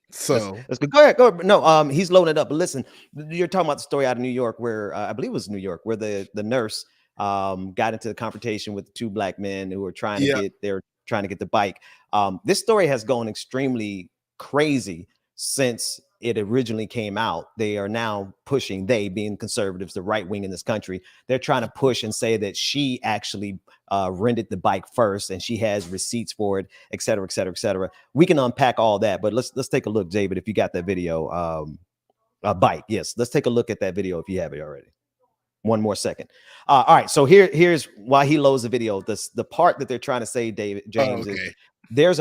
So let's go. Go ahead. Go. No, he's loading it up. But listen, you're talking about the story out of New York where I believe it was New York, where the nurse got into the confrontation with the two black men who were trying to get the bike. This story has gone extremely crazy since it originally came out. They are now pushing, they being conservatives, the right wing in this country, they're trying to push and say that she actually rented the bike first and she has receipts for it, et cetera, et cetera, et cetera. We can unpack all that, but let's take a look, David, if you got that video. Bike, yes, let's take a look at that video if you have it already. One more second. All right, so here's why he loads the video. The part that they're trying to say, James, is there's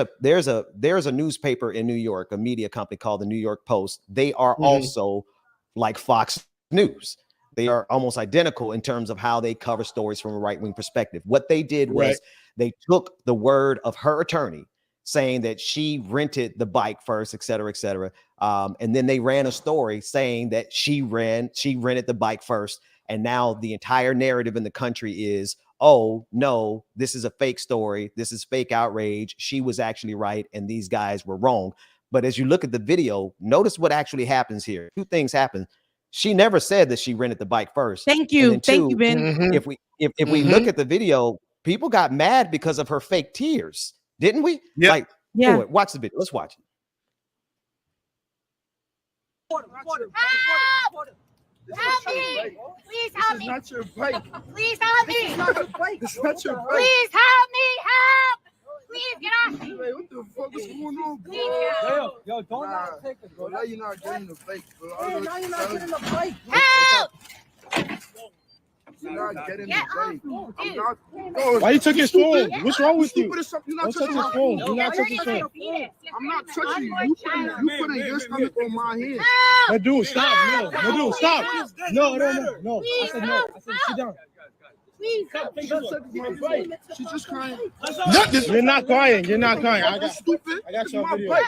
a newspaper in New York, a media company called the New York Post. They are also like Fox News. They are almost identical in terms of how they cover stories from a right-wing perspective. What they did was they took the word of her attorney saying that she rented the bike first, et cetera, et cetera. And then they ran a story saying that she rented the bike first. And now the entire narrative in the country is, oh, no, this is a fake story. This is fake outrage. She was actually right. And these guys were wrong. But as you look at the video, notice what actually happens here. Two things happen. She never said that she rented the bike first. Thank you. And then two, Thank you, Ben. if we look at the video, people got mad because of her fake tears, didn't we? Yep. Like, anyway, watch the video. Let's watch it. Help me! Please help me! It's not your bike. Please help me! It's not your bike. It's not your bike. Please help me! Help! Please get off me! Hey, what the fuck is going on, bro? Yo, don't take it, bro. Now you're not getting the bike, bro. Hey, now you're not getting the bike. Help! You're not getting the Get bike. off me, I'm dude. not. Why you took his phone? What's wrong with you? You're not Don't touch touching his my phone. phone. Do not touch his phone. I'm not touching you. You putting your stomach on my hand. No, dude, stop. No, dude, stop. No. I said no. I said sit down. Please help me! She's just crying. You're not crying. You're not crying. I got Stupid. you on video. Bike.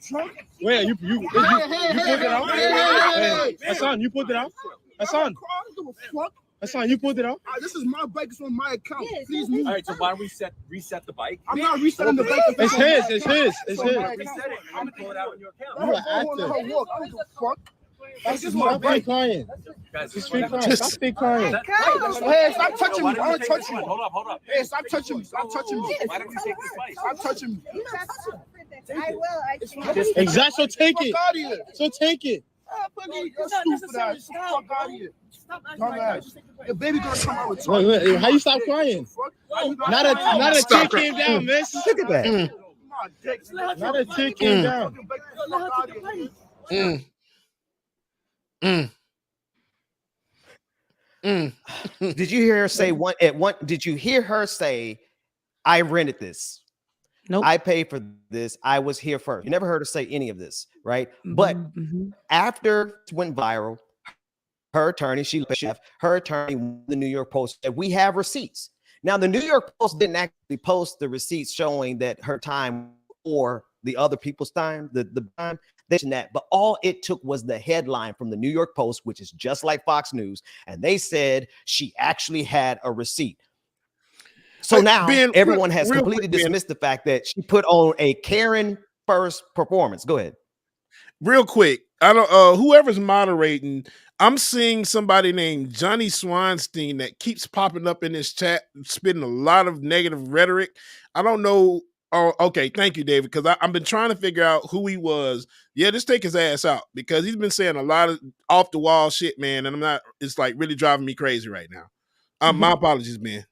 Drunk. Wait, you put it out? Hey, Hassan, you put it out? Hassan, Hassan, you put it out? This is my bike. It's on my account. Please move. All right, so why don't we reset the bike? I'm not resetting the bike. It's his. It's his. Reset it. I'm gonna pull it out on your account. You are active. This is my bike. Crying. Just fake crying. Stop fake crying. Hey, stop touching me. I want to touch you. Hold up. Hey, stop touching me. Stop touching me. Why don't we take this bike? Stop touching me. I will. Exactly. So take it. Fuck out of here. So take it. You're stupid ass. Fuck out of here. Dumbass. Your baby gonna come out with Wait, how you stop crying? Not a tear came down, miss. Look at that. Not a tear came down. Did you hear her say did you hear her say, I rented this? Nope. I paid for this. I was here first. You never heard her say any of this, right? But after it went viral, her attorney, her attorney, the New York Post, said we have receipts. Now, the New York Post didn't actually post the receipts showing that her time or the other people's time, the time, this and that, but all it took was the headline from the New York Post, which is just like Fox News, and they said she actually had a receipt. So now everyone has completely dismissed the fact that she put on a Karen first performance. Go ahead. Real quick, I don't whoever's moderating, I'm seeing somebody named Johnny Swanstein that keeps popping up in this chat, spitting a lot of negative rhetoric. I don't know. Oh, okay. Thank you, David. Because I've been trying to figure out who he was. Yeah, just take his ass out because he's been saying a lot of off the wall shit, man. And it's like really driving me crazy right now. My apologies, Ben.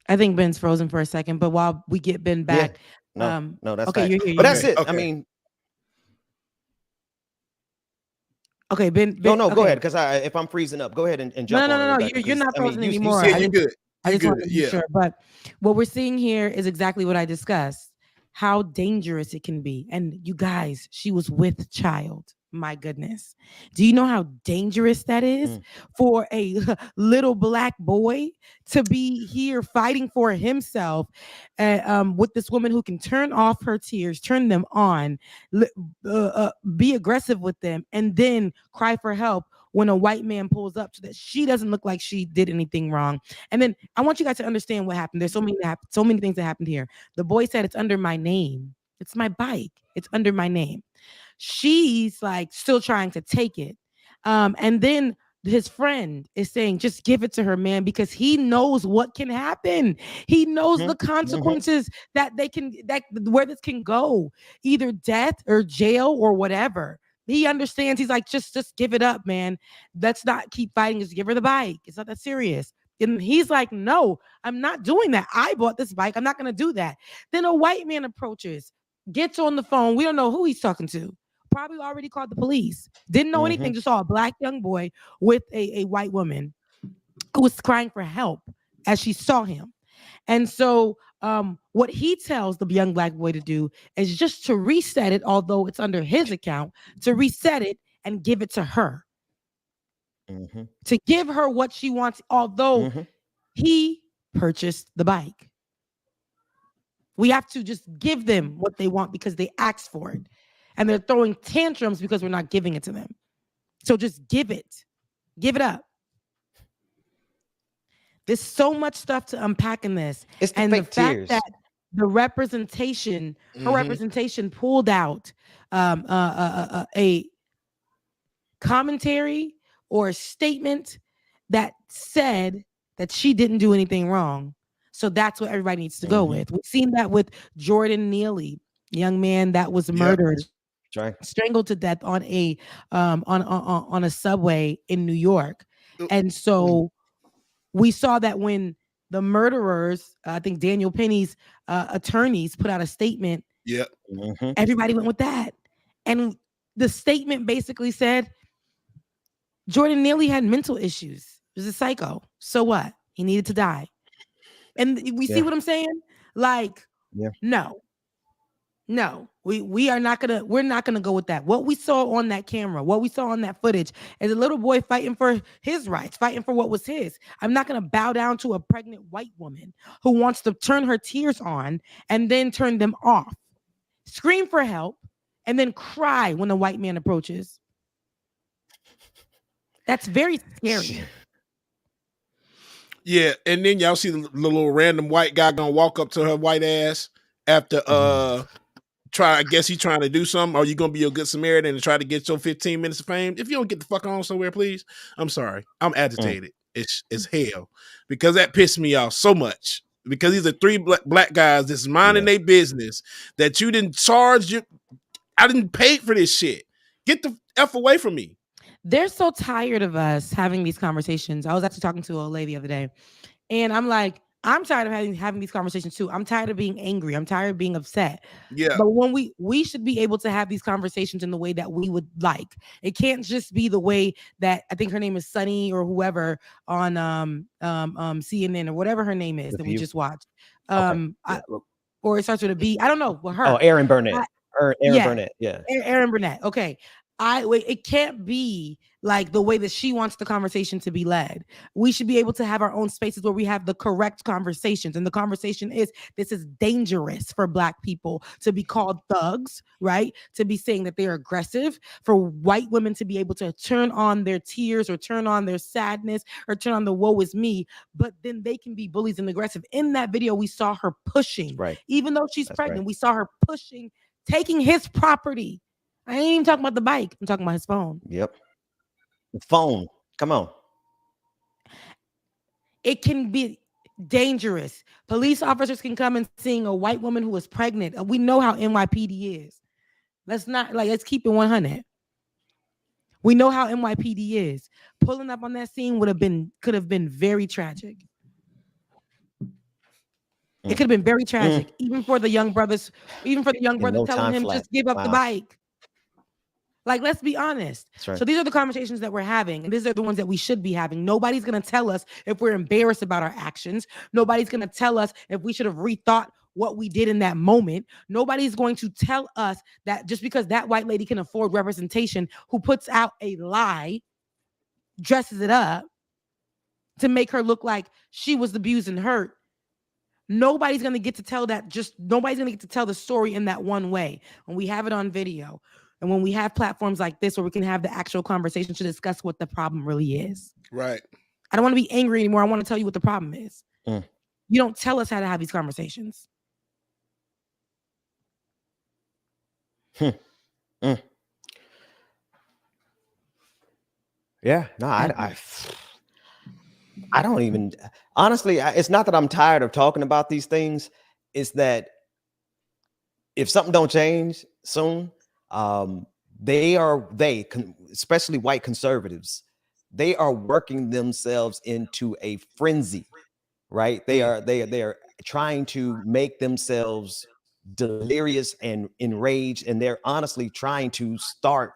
I think Ben's frozen for a second, but while we get Ben back, no, that's okay. You're here, but that's here. it. Okay. I mean, okay, Ben. No, okay. Go ahead. Because if I'm freezing up, go ahead and jump. No. You're not frozen anymore. You're good. I just want to be sure. But what we're seeing here is exactly what I discussed. How dangerous it can be. And you guys, she was with child. My goodness. Do you know how dangerous that is for a little black boy to be here fighting for himself with this woman who can turn off her tears, turn them on, be aggressive with them, and then cry for help when a white man pulls up so that she doesn't look like she did anything wrong. And then I want you guys to understand what happened. There's so many things that happened here. The boy said, it's under my name. It's my bike. It's under my name. She's like still trying to take it. And then his friend is saying, just give it to her, man, because he knows what can happen. He knows the consequences that where this can go, either death or jail or whatever. He understands. He's like, just give it up, man. Let's not keep fighting. Just give her the bike. It's not that serious. And he's like, no, I'm not doing that. I bought this bike. I'm not going to do that. Then a white man approaches, gets on the phone. We don't know who he's talking to. Probably already called the police. Didn't know anything. Just saw a black young boy with a white woman who was crying for help as she saw him. And so what he tells the young black boy to do is just to reset it, although it's under his account, to reset it and give it to her. To give her what she wants, although he purchased the bike. We have to just give them what they want because they asked for it. And they're throwing tantrums because we're not giving it to them. So just give it. Give it up. There's so much stuff to unpack in this. It's the fake tears. the representation, her representation pulled out a commentary or a statement that said that she didn't do anything wrong. So that's what everybody needs to go with. We've seen that with Jordan Neely, young man that was murdered, strangled to death on a on a subway in New York. And so we saw that when the murderers, I think Daniel Penny's attorneys put out a statement. Everybody went with that. And the statement basically said Jordan Neely had mental issues. He was a psycho. So what? He needed to die. And we see what I'm saying? Like, no, we're not gonna go with that. What we saw on that camera, what we saw on that footage is a little boy fighting for his rights, fighting for what was his. I'm not gonna bow down to a pregnant white woman who wants to turn her tears on and then turn them off, scream for help, and then cry when a white man approaches. That's very scary. Yeah, and then y'all see the little random white guy gonna walk up to her white ass after I guess he's trying to do something. Are you gonna be a good Samaritan and try to get your 15 minutes of fame? If you don't get the fuck on somewhere, please. I'm sorry. I'm agitated. It's hell. Because that pissed me off so much. Because these are three black guys that's minding their business that you didn't charge I didn't pay for this shit. Get the F away from me. They're so tired of us having these conversations. I was actually talking to a lady the other day, and I'm like, I'm tired of having these conversations too. I'm tired of being angry. I'm tired of being upset. Yeah. But when we should be able to have these conversations in the way that we would like. It can't just be the way that I think her name is Sunny or whoever on CNN or whatever her name is that we just watched. Or it starts with a B. I don't know. With her. Oh, Aaron Burnett. Aaron Burnett. Yeah. Aaron Burnett. Okay. It can't be like the way that she wants the conversation to be led. We should be able to have our own spaces where we have the correct conversations. And the conversation is, this is dangerous for Black people to be called thugs, right? To be saying that they're aggressive, for white women to be able to turn on their tears or turn on their sadness or turn on the woe is me, but then they can be bullies and aggressive. In that video, we saw her pushing, even though she's pregnant, we saw her pushing, taking his property. I ain't even talking about the bike. I'm talking about his phone. Yep. The phone. Come on. It can be dangerous. Police officers can come and seeing a white woman who is pregnant. We know how NYPD is. Let's keep it 100. We know how NYPD is. Pulling up on that scene could have been very tragic. It could have been very tragic, even for the young brothers, telling him just give up the bike. Like, let's be honest. Right. So these are the conversations that we're having, and these are the ones that we should be having. Nobody's going to tell us if we're embarrassed about our actions. Nobody's going to tell us if we should have rethought what we did in that moment. Nobody's going to tell us that just because that white lady can afford representation, who puts out a lie, dresses it up to make her look like she was abused and hurt. Nobody's going to get to tell that. Nobody's going to get to tell the story in that one way. When we have it on video. And when we have platforms like this where we can have the actual conversation to discuss what the problem really is. Right. I don't want to be angry anymore. I want to tell you what the problem is. You don't tell us how to have these conversations. Yeah, no, I don't even, honestly, it's not that I'm tired of talking about these things. It's that if something don't change soon, especially white conservatives, they are working themselves into a frenzy, right? They are trying to make themselves delirious and enraged, and they're honestly trying to start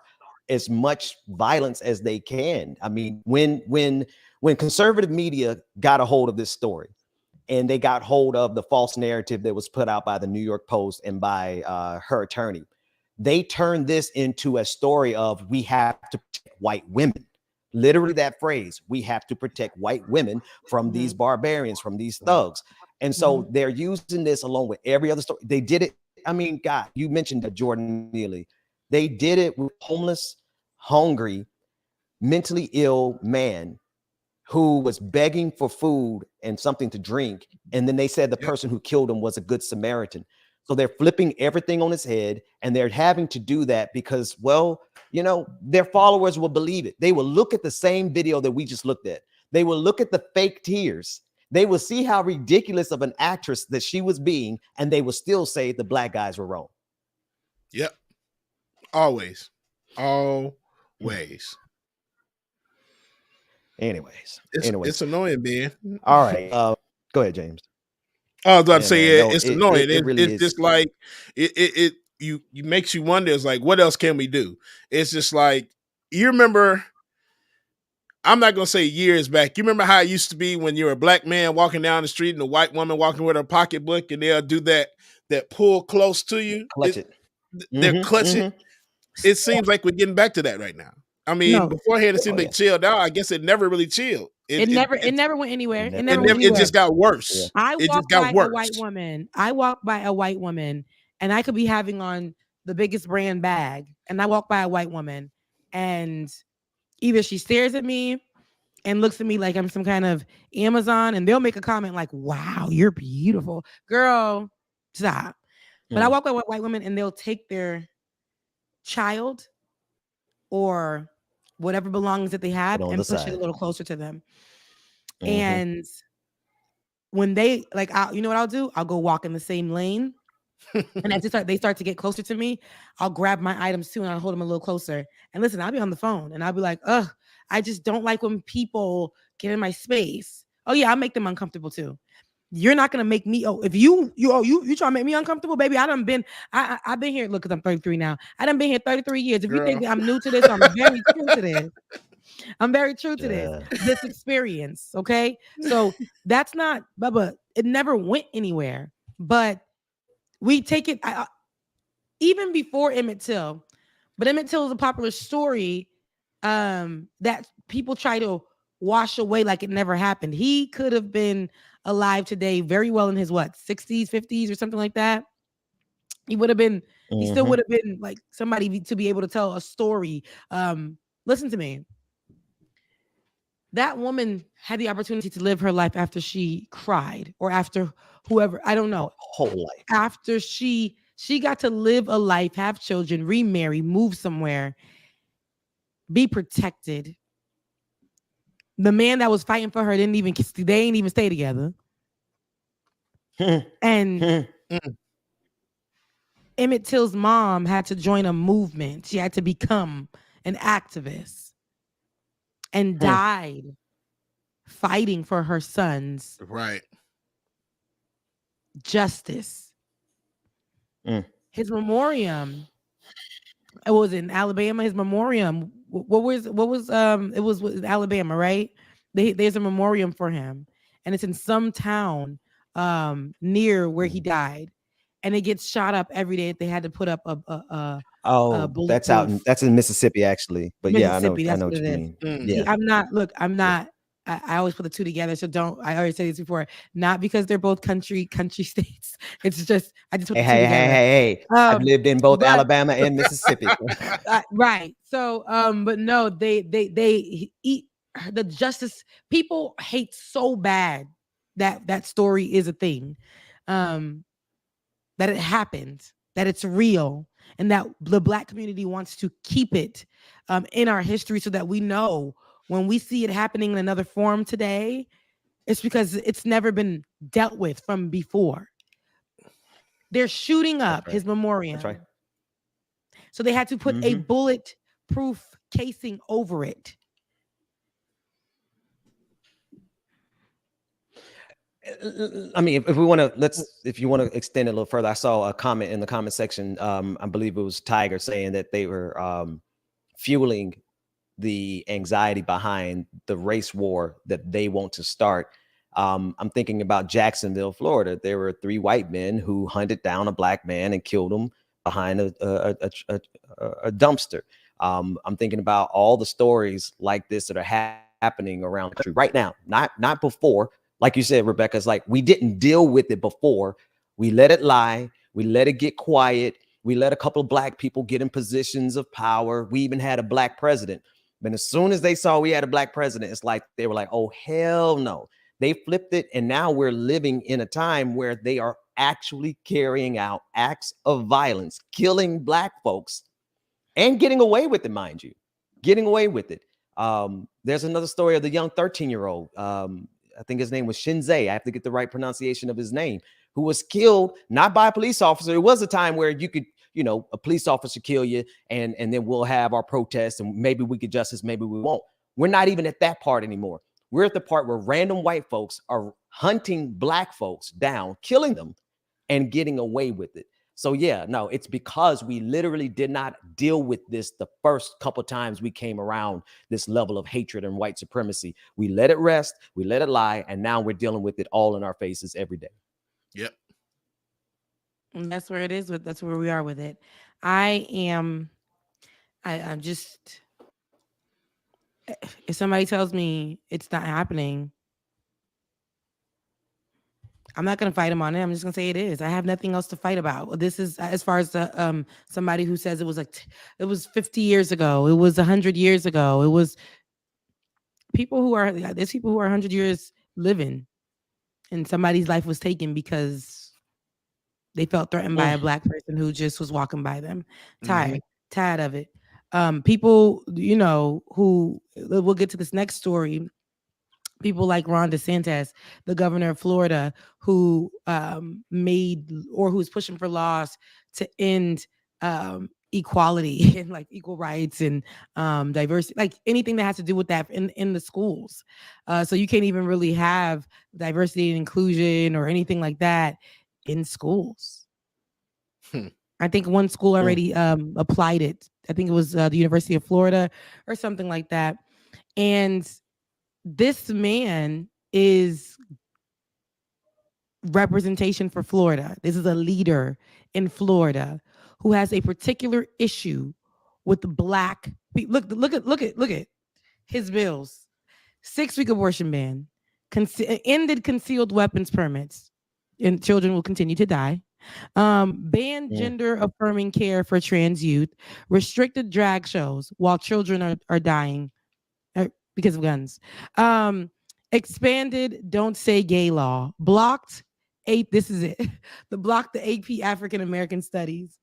as much violence as they can. I mean, when conservative media got a hold of this story, and they got hold of the false narrative that was put out by the New York Post and by her attorney, they turned this into a story of, we have to protect white women. Literally that phrase, we have to protect white women from these barbarians, from these thugs. And so they're using this along with every other story. They did it. I mean, God, you mentioned that Jordan Neely. They did it with homeless, hungry, mentally ill man who was begging for food and something to drink. And then they said the person who killed him was a good Samaritan. So they're flipping everything on its head, and they're having to do that because, well, you know, their followers will believe it. They will look at the same video that we just looked at. They will look at the fake tears. They will see how ridiculous of an actress that she was being, and they will still say the black guys were wrong. Yep. Always. Anyways, it's annoying, man. All right. Go ahead, James. I was about to say, no, it's annoying. It really it's is. just like it you makes you wonder. It's like, what else can we do? It's just like, you remember, I'm not gonna say years back. You remember how it used to be when you're a black man walking down the street and a white woman walking with her pocketbook, and they'll do that pull close to you. Clutch it. They're clutching. It seems like we're getting back to that right now. I mean, beforehand it seemed like chilled out. I guess it never really chilled. It never went anywhere. It just got worse. It just got worse. I walked by a white woman, and I could be having on the biggest brand bag, and I walk by a white woman, and either she stares at me and looks at me like I'm some kind of Amazon, and they'll make a comment like, "Wow, you're beautiful, girl." Stop. But I walk by white women, and they'll take their child or whatever belongings that they have and push it a little closer to them. And when they you know what I'll do? I'll go walk in the same lane. And as they start to get closer to me, I'll grab my items too, and I'll hold them a little closer. And listen, I'll be on the phone, and I'll be like, "Ugh, I just don't like when people get in my space." Oh yeah, I'll make them uncomfortable too. You're not gonna make me. Oh, if you try to make me uncomfortable, baby, I've been here. Look, because I'm 33 now. I done been here 33 years. If you think I'm new to this, I'm very true to this. I'm very true to this experience. Okay, so that's not, Bubba. It never went anywhere, but we take it even before Emmett Till. But Emmett Till is a popular story that people try to wash away like it never happened. He could have been alive today very well in his 60s, 50s, or something like that. He would have been. He still would have been like somebody to be able to tell a story. Listen to me. That woman had the opportunity to live her life after she cried, or after whoever, I don't know, whole life. After she got to live a life, have children, remarry, move somewhere, be protected. The man that was fighting for her they ain't even stay together. And Emmett Till's mom had to join a movement. She had to become an activist and died fighting for her son's justice. His memoriam, it was in Alabama. His memoriam, it was in Alabama, right? There's a memoriam for him, and it's in some town near where he died, and it gets shot up every day. They had to put up a that's in Mississippi actually, but yeah, I know what you mean. Yeah, I always put the two together, so I already said this before, not because they're both country states. It's just I just put the two together. Hey. I've lived in both Alabama and Mississippi. Right. So but no, they eat the justice. People hate so bad that story is a thing. That it happened, that it's real, and that the Black community wants to keep it in our history so that we know when we see it happening in another form today, it's because it's never been dealt with from before. They're shooting up his memoriam. That's right. So they had to put a bulletproof casing over it. I mean, if you want to extend it a little further, I saw a comment in the comment section. I believe it was Tiger saying that they were fueling the anxiety behind the race war that they want to start. I'm thinking about Jacksonville, Florida. There were 3 white men who hunted down a black man and killed him behind a dumpster. I'm thinking about all the stories like this that are happening around the country right now, not before. Like you said, Rebecca, it's like we didn't deal with it before. We let it lie. We let it get quiet. We let a couple of black people get in positions of power. We even had a black president. But as soon as they saw we had a black president, it's like they were like, oh, hell no. They flipped it. And now we're living in a time where they are actually carrying out acts of violence, killing black folks and getting away with it, mind you, getting away with it. There's another story of the young 13-year-old. I think his name was Shinze. I have to get the right pronunciation of his name, who was killed not by a police officer. It was a time where you could, a police officer kill you and then we'll have our protests and maybe we get justice, maybe we won't. We're not even at that part anymore. We're at the part where random white folks are hunting black folks down, killing them and getting away with it. So yeah, no, it's because we literally did not deal with this the first couple times we came around this level of hatred and white supremacy. We let it rest, we let it lie, and now we're dealing with it all in our faces every day. Yep. And that's where it is. That's where we are with it. I'm just, if somebody tells me it's not happening, I'm not going to fight him on it. I'm just going to say it is. I have nothing else to fight about. This is as far as the somebody who says it was like it was 50 years ago. It was 100 years ago. It was there's people who are 100 years living and somebody's life was taken because they felt threatened by a black person who just was walking by them. Tired of it. People, who we'll get to this next story. People like Ron DeSantis, the governor of Florida, who who's pushing for laws to end equality and like equal rights and diversity, like anything that has to do with that in the schools. So you can't even really have diversity and inclusion or anything like that in schools. I think one school already applied it. I think it was the University of Florida or something like that. And this man is representation for Florida. This is a leader in Florida who has a particular issue with black people. Look at his bills. 6-week abortion ban, ended concealed weapons permits, and children will continue to die. Ban gender affirming care for trans youth, restricted drag shows while children are dying because of guns. Expanded don't say gay law. Blocked this is it. Blocked the AP African American Studies.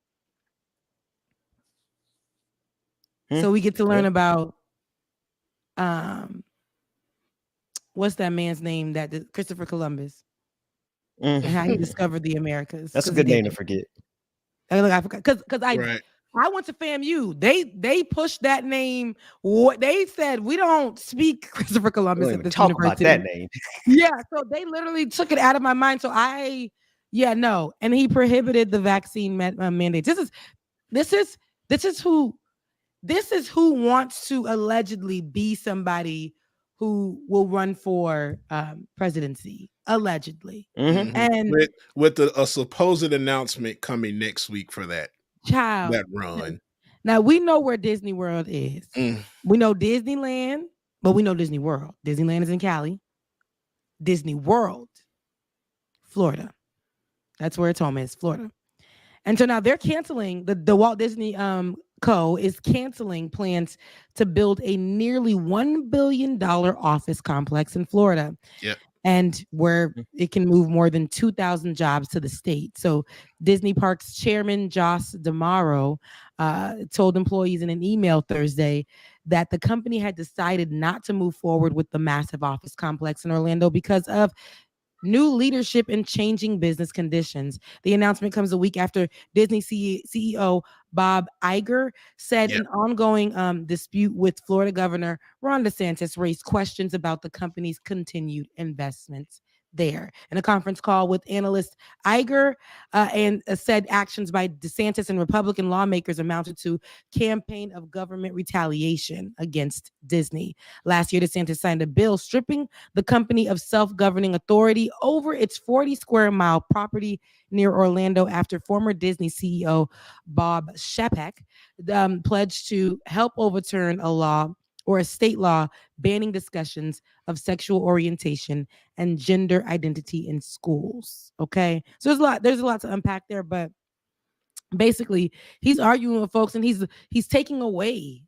So we get to learn about what's that man's name that Christopher Columbus and how he discovered the Americas. That's a good name to forget. I forgot because I went to FAMU. They pushed that name. What they said, we don't speak Christopher Columbus at this university. About that name. Yeah, so they literally took it out of my mind. So and he prohibited the vaccine mandates. This is who wants to allegedly be somebody who will run for presidency, allegedly. And with a supposed announcement coming next week for that. That run. Now we know where Disney World is. We know Disneyland, but we know Disney World. Disneyland is in Cali. Disney World, Florida. That's where its home is, Florida. And so now they're canceling the Walt Disney Co. is canceling plans to build a nearly $1 billion office complex in Florida. Yep. And where it can move more than 2,000 jobs to the state. So Disney Parks chairman Josh D'Amaro told employees in an email Thursday that the company had decided not to move forward with the massive office complex in Orlando because of new leadership and changing business conditions. The announcement comes a week after Disney CEO Bob Iger said an ongoing dispute with Florida Governor Ron DeSantis raised questions about the company's continued investments there. In a conference call with analyst Iger and said actions by DeSantis and Republican lawmakers amounted to campaign of government retaliation against Disney. Last year, DeSantis signed a bill stripping the company of self-governing authority over its 40 square mile property near Orlando after former Disney CEO Bob Chapek pledged to help overturn a law or a state law banning discussions of sexual orientation and gender identity in schools. Okay. So there's a lot to unpack there, but basically he's arguing with folks and he's taking away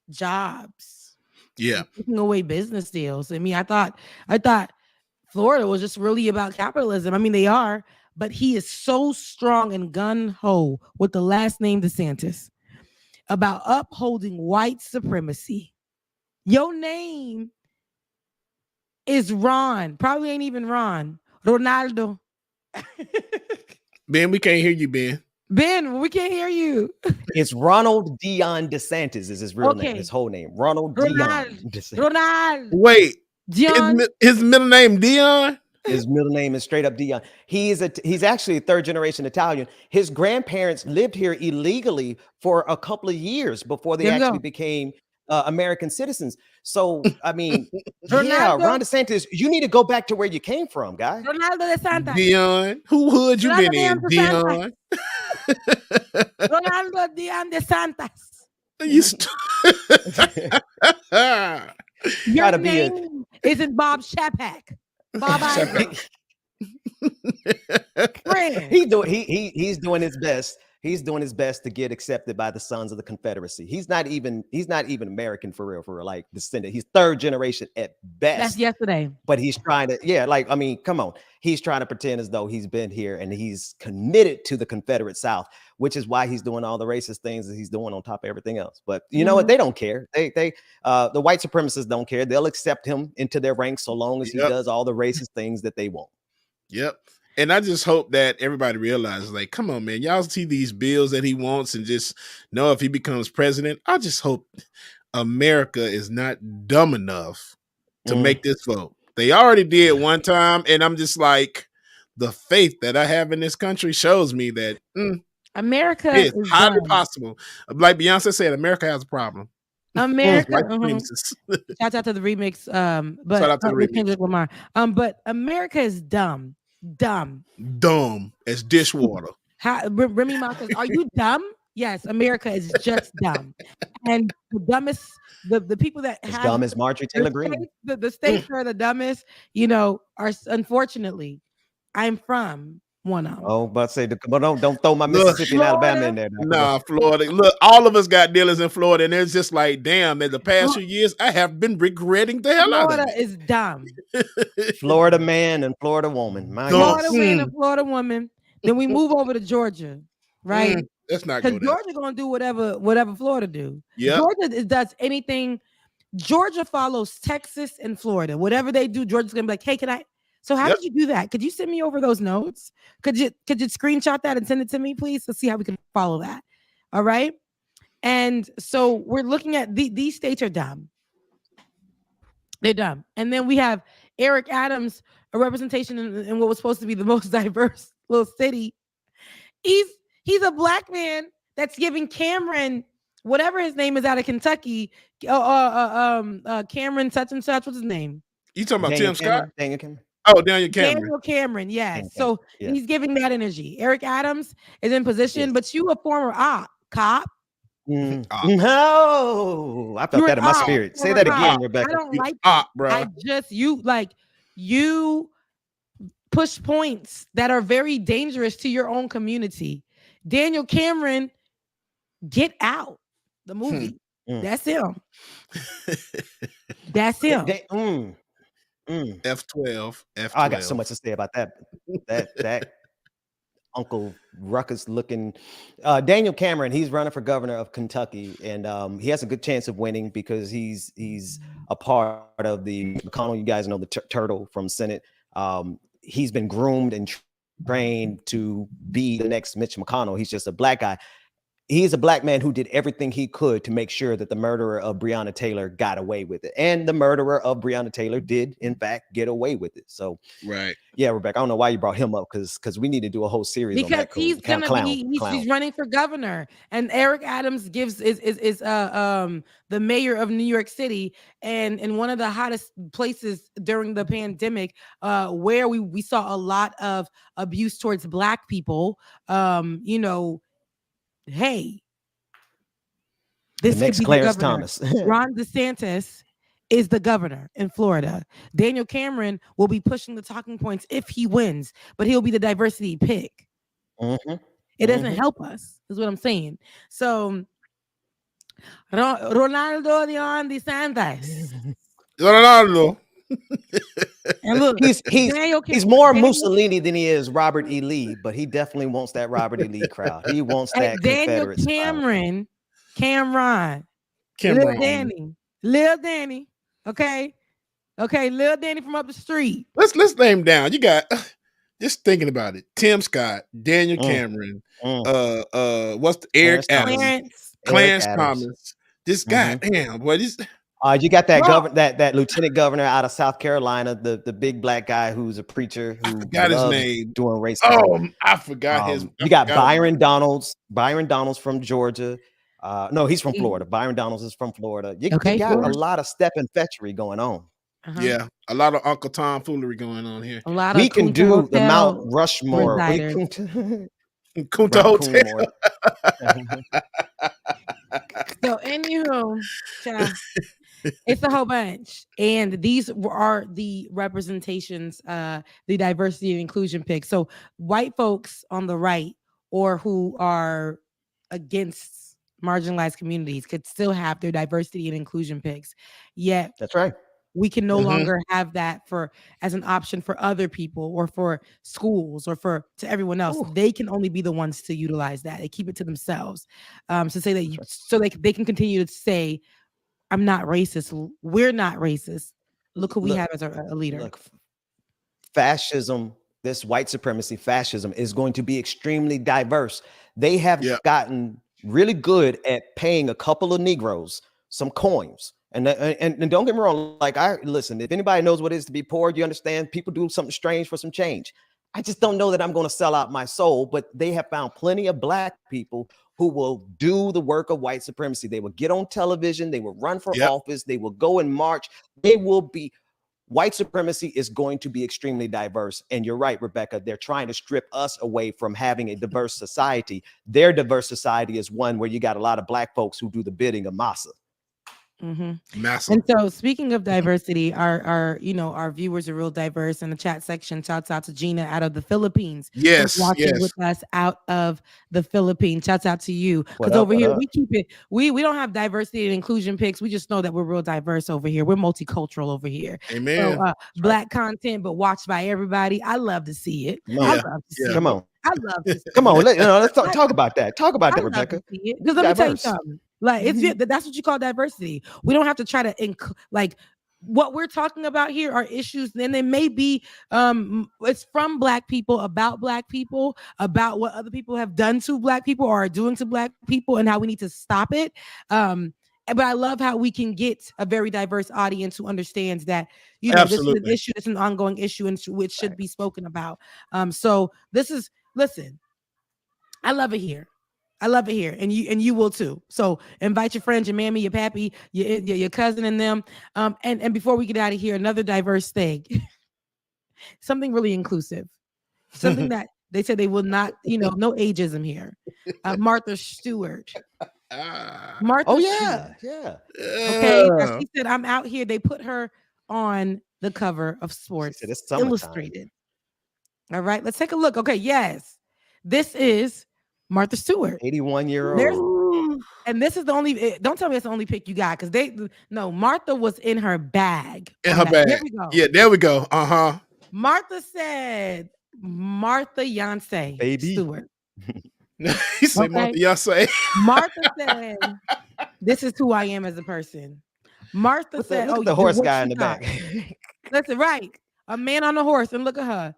jobs Yeah. Taking away business deals. I mean, I thought Florida was just really about capitalism. I mean, they are, but he is so strong and gun-ho with the last name DeSantis about upholding white supremacy. Your name is Ron. Probably ain't even Ron. Ronaldo. Ben, we can't hear you, Ben. Ben, we can't hear you. It's Ronald Dion DeSantis is his real name, his whole name. Ronald Dion DeSantis. Ronald. Wait. Dion. His middle name Dion? His middle name is straight up Dion. He's actually a third generation Italian. His grandparents lived here illegally for a couple of years before they actually became American citizens. So, I mean, yeah, Ron DeSantis, you need to go back to where you came from, guy. Ronaldo DeSantis. Dion. Who hood you been in? Dion. Ronaldo Dion DeSantis. Your name isn't Bob Shapak. Bob He's doing his best. He's doing his best to get accepted by the Sons of the Confederacy. He's not even American for real, like descendant. He's third generation at best. That's yesterday. But he's trying to, come on. He's trying to pretend as though he's been here and he's committed to the Confederate South, which is why he's doing all the racist things that he's doing on top of everything else. But you know what? They don't care. The white supremacists don't care. They'll accept him into their ranks so long as he does all the racist things that they want. Yep. And I just hope that everybody realizes, like, come on, man, y'all see these bills that he wants and just know if he becomes president. I just hope America is not dumb enough to make this vote. They already did one time. And I'm just like, the faith that I have in this country shows me that America is highly possible. Like Beyonce said, America has a problem. America. Shout out to the remix. But shout out to the remix. Kendrick Lamar. But America is dumb as dishwater. Remy Ma says, are you dumb? Yes, America is just dumb. And the dumbest, the people that as dumb as Marjorie Taylor Greene. The states that are the dumbest, are unfortunately, I'm from one of them. Oh, but don't throw my Mississippi and Alabama in there. Nah, Florida. Look, all of us got dealers in Florida, and it's just like, damn, in the past few years, I have been regretting the hell out of it. Florida is dumb. Florida man and Florida woman. Florida man and Florida woman. Then we move over to Georgia, right? That's not good. Because Georgia gonna do whatever Florida do. Yeah. Georgia does anything. Georgia follows Texas and Florida. Whatever they do, Georgia's gonna be like, hey, can I? So how did you do that? Could you send me over those notes? Could you screenshot that and send it to me, please? Let's see how we can follow that. All right. And so we're looking at these states are dumb. They're dumb. And then we have Eric Adams, a representation in what was supposed to be the most diverse little city. He's a black man that's giving Cameron, whatever his name is, out of Kentucky, Cameron such and such. What's his name? You talking about Tim Scott? Daniel Cameron. Oh, Daniel Cameron. Daniel Cameron, yes. So he's giving that energy. Eric Adams is in position, but you a former cop. No, I felt that in my spirit. Say that again, Rebecca. I don't like that. Bro. You push points that are very dangerous to your own community. Daniel Cameron, Get Out, the movie. That's him. That's him. F12. I got so much to say about that. That Uncle Ruckus looking Daniel Cameron. He's running for governor of Kentucky, and he has a good chance of winning because he's a part of the McConnell. You guys know the turtle from Senate. He's been groomed and trained to be the next Mitch McConnell. He's just a black guy. He's a black man who did everything he could to make sure that the murderer of Breonna Taylor got away with it. And the murderer of Breonna Taylor did, in fact, get away with it. So, right. Yeah, Rebecca, I don't know why you brought him up because we need to do a whole series because on that. He's running for governor. And Eric Adams is the mayor of New York City and in one of the hottest places during the pandemic where we saw a lot of abuse towards black people. Hey, this the next could be Clarence the governor. Thomas. Ron DeSantis is the governor in Florida. Daniel Cameron will be pushing the talking points if he wins, but he'll be the diversity pick. It doesn't help us, is what I'm saying. So Ronaldo DeSantis. Ronaldo. And look, he's more Mussolini than he is Robert E. Lee, but he definitely wants that Robert E. Lee crowd. He wants that Daniel Confederate Cameron. Lil Danny. Okay. Lil Danny from up the street. Let's name down. You got just thinking about it. Tim Scott, Daniel Cameron, what's Eric Adams, Clarence Thomas. This guy, damn, boy, this. You got that that lieutenant governor out of South Carolina, the big black guy who's a preacher who got his name doing racism. Oh, I forgot his. You got Byron Donalds. Byron Donalds from Georgia. No, he's from Florida. Byron Donalds is from Florida. You got a lot of step and fetchery going on. Yeah, a lot of Uncle Tom foolery going on here. A lot we of can do the Mount Rushmore. Kunta Hotel. So, anywho, it's a whole bunch, and these are the representations, the diversity and inclusion picks. So, white folks on the right or who are against marginalized communities could still have their diversity and inclusion picks. Yet, that's right. We can no longer have that as an option for other people or for schools or to everyone else. Ooh. They can only be the ones to utilize that. They keep it to themselves. To say that so they can continue to say, I'm not racist. We're not racist. Look who we have as a leader. Look, fascism, this white supremacy fascism is going to be extremely diverse. They have gotten really good at paying a couple of Negroes some coins. And don't get me wrong, like listen, if anybody knows what it is to be poor, you understand people do something strange for some change. I just don't know that I'm going to sell out my soul, but they have found plenty of black people who will do the work of white supremacy. They will get on television. They will run for office. They will go and march. White supremacy is going to be extremely diverse. And you're right, Rebecca, they're trying to strip us away from having a diverse society. Their diverse society is one where you got a lot of black folks who do the bidding of massa. Massive. And so, speaking of diversity, our viewers are real diverse in the chat section. Shouts out to Gina out of the Philippines. Yes, watching with us out of the Philippines. Shouts out to you, because over here we keep it. We don't have diversity and inclusion picks. We just know that we're real diverse over here. We're multicultural over here. Amen. So, black content, but watched by everybody. I love to see it. I love to see it. Come on. I love to see Come on. Let's talk about that. Talk about that, Rebecca. Because let me tell you something. Like that's what you call diversity. We don't have to try to what we're talking about here are issues, and they may be it's from black people, about what other people have done to black people or are doing to black people, and how we need to stop it. But I love how we can get a very diverse audience who understands that this is an issue, it's an ongoing issue, and which should be spoken about. So listen, I love it here. I love it here, and you will too. So invite your friends, your mammy, your pappy, your cousin, and them. And before we get out of here, another diverse thing, something really inclusive, something that they said they will not, no ageism here. Martha Stewart. Martha. Oh yeah, Stewart. Okay, she said I'm out here. They put her on the cover of Sports Illustrated. All right, let's take a look. Okay, yes, this is Martha Stewart, 81-year-old. And this is the only. Don't tell me it's the only pick you got, because Martha was in her bag. In her bag. There we go. Yeah, there we go. Martha said, Martha Yonsei baby Stewart. He said Martha Yonsei. Martha said, "This is who I am as a person." Martha said, "Oh, the horse guy in the back." Listen, right, a man on a horse, and look at her.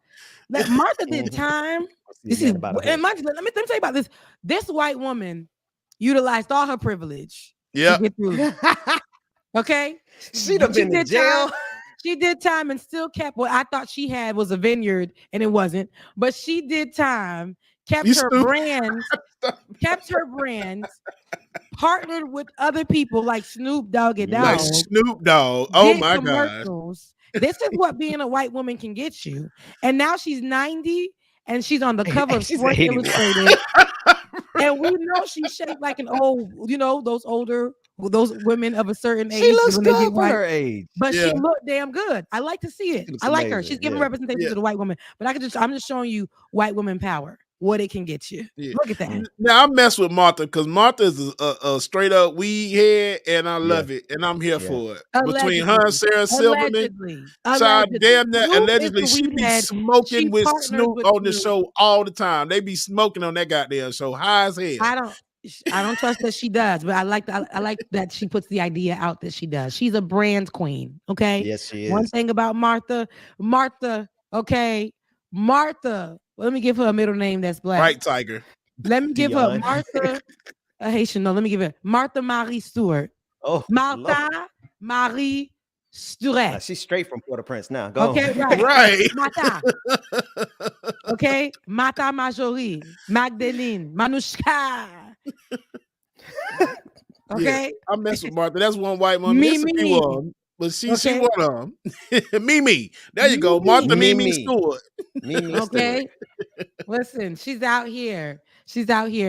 Martha did time. Let me tell you about this. This white woman utilized all her privilege. Yeah. Okay. She'd have been in jail. She did time and still kept what I thought she had was a vineyard, and it wasn't. But she did time, kept her brands, partnered with other people like Snoop Dogg and Dogg. Like Snoop Dogg. Oh my God. This is what being a white woman can get you. And now she's 90 and she's on the cover of Sports Illustrated. And we know she's shaped like an old, those women of a certain age. She looks good for her age. But she looked damn good. I like to see it. I like her. She's giving representation to the white woman. But I'm just showing you white woman power. what it can get you. Yeah. Look at that. Now I mess with Martha because Martha is a straight up weed head, and I love it, and I'm here for it. Between her and Sarah Silverman, child, damn that allegedly she be smoking with Snoop on the show all the time. They be smoking on that goddamn show, high as hell. I don't trust that she does, but I like that she puts the idea out that she does. She's a brand queen. Okay. Yes, she is. One thing about Martha. Okay. Martha. Let me give her a middle name that's black. Right, Tiger. Let me give her Martha. A Haitian. No, let me give her Martha Marie Stewart. Oh, Martha Marie Stewart. She's straight from Port-au-Prince now. Go okay, on. right. Martha. Okay, Martha Marjorie, Magdalene, Manushka. Okay, yeah, I mess with Martha. That's one white woman. Mimi. But she one of them. Mimi. There you go. Martha Mimi Stewart. Mimi okay. Listen, she's out here.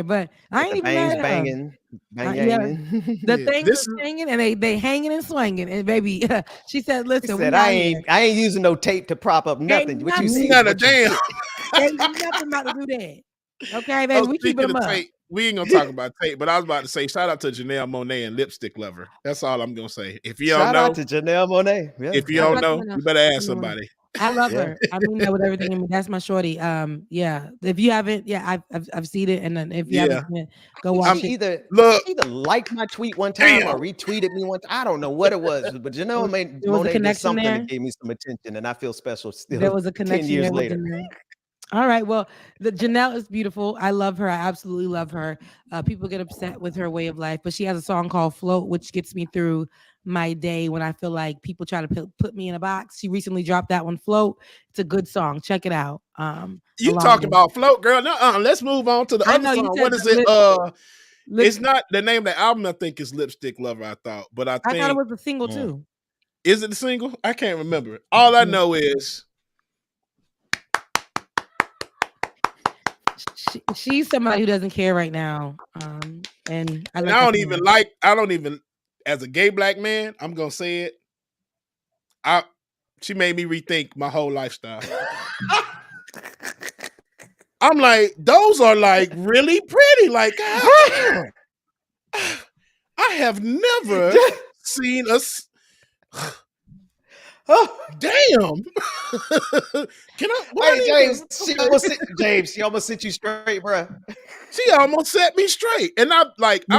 But I ain't even mad at her. The things are singing and they hanging and swinging. And baby, she said, "Listen, she said, I ain't using no tape to prop up nothing. What you see? Not a damn. Ain't nothing about to do that. Okay, baby, we keep them up. Tape, we ain't gonna talk about tape, but I was about to say, shout out to Janelle Monáe and Lipstick Lover. That's all I'm gonna say. If you don't know, shout out to Janelle Monáe. Yeah. If you don't know, you better ask somebody. I love her. I mean that with everything in me. That's my shorty. Yeah. If you haven't, I've seen it, and then if you haven't seen it, go watch it. Either liked my tweet one time or retweeted me once. I don't know what it was, but Janelle Monáe did something that gave me some attention, and I feel special still. There was a connection 10 years there later. All right. Well, Janelle is beautiful. I love her. I absolutely love her. People get upset with her way of life, but she has a song called Float, which gets me through my day when I feel like people try to put me in a box. She recently dropped that one, Float. It's a good song. Check it out. You talking about Float, girl? No, let's move on to the other song. What is it? It's not the name of the album. I think is Lipstick Lover. I thought it was a single too. Is it a single? I can't remember. All I know is she's somebody who doesn't care right now. And I don't even as a gay black man, I'm gonna say it. She made me rethink my whole lifestyle. I'm like, those are like really pretty. Like, I have never seen us. Oh damn! Can I? Hey, James, she almost sent you straight, bro. She almost set me straight, and I've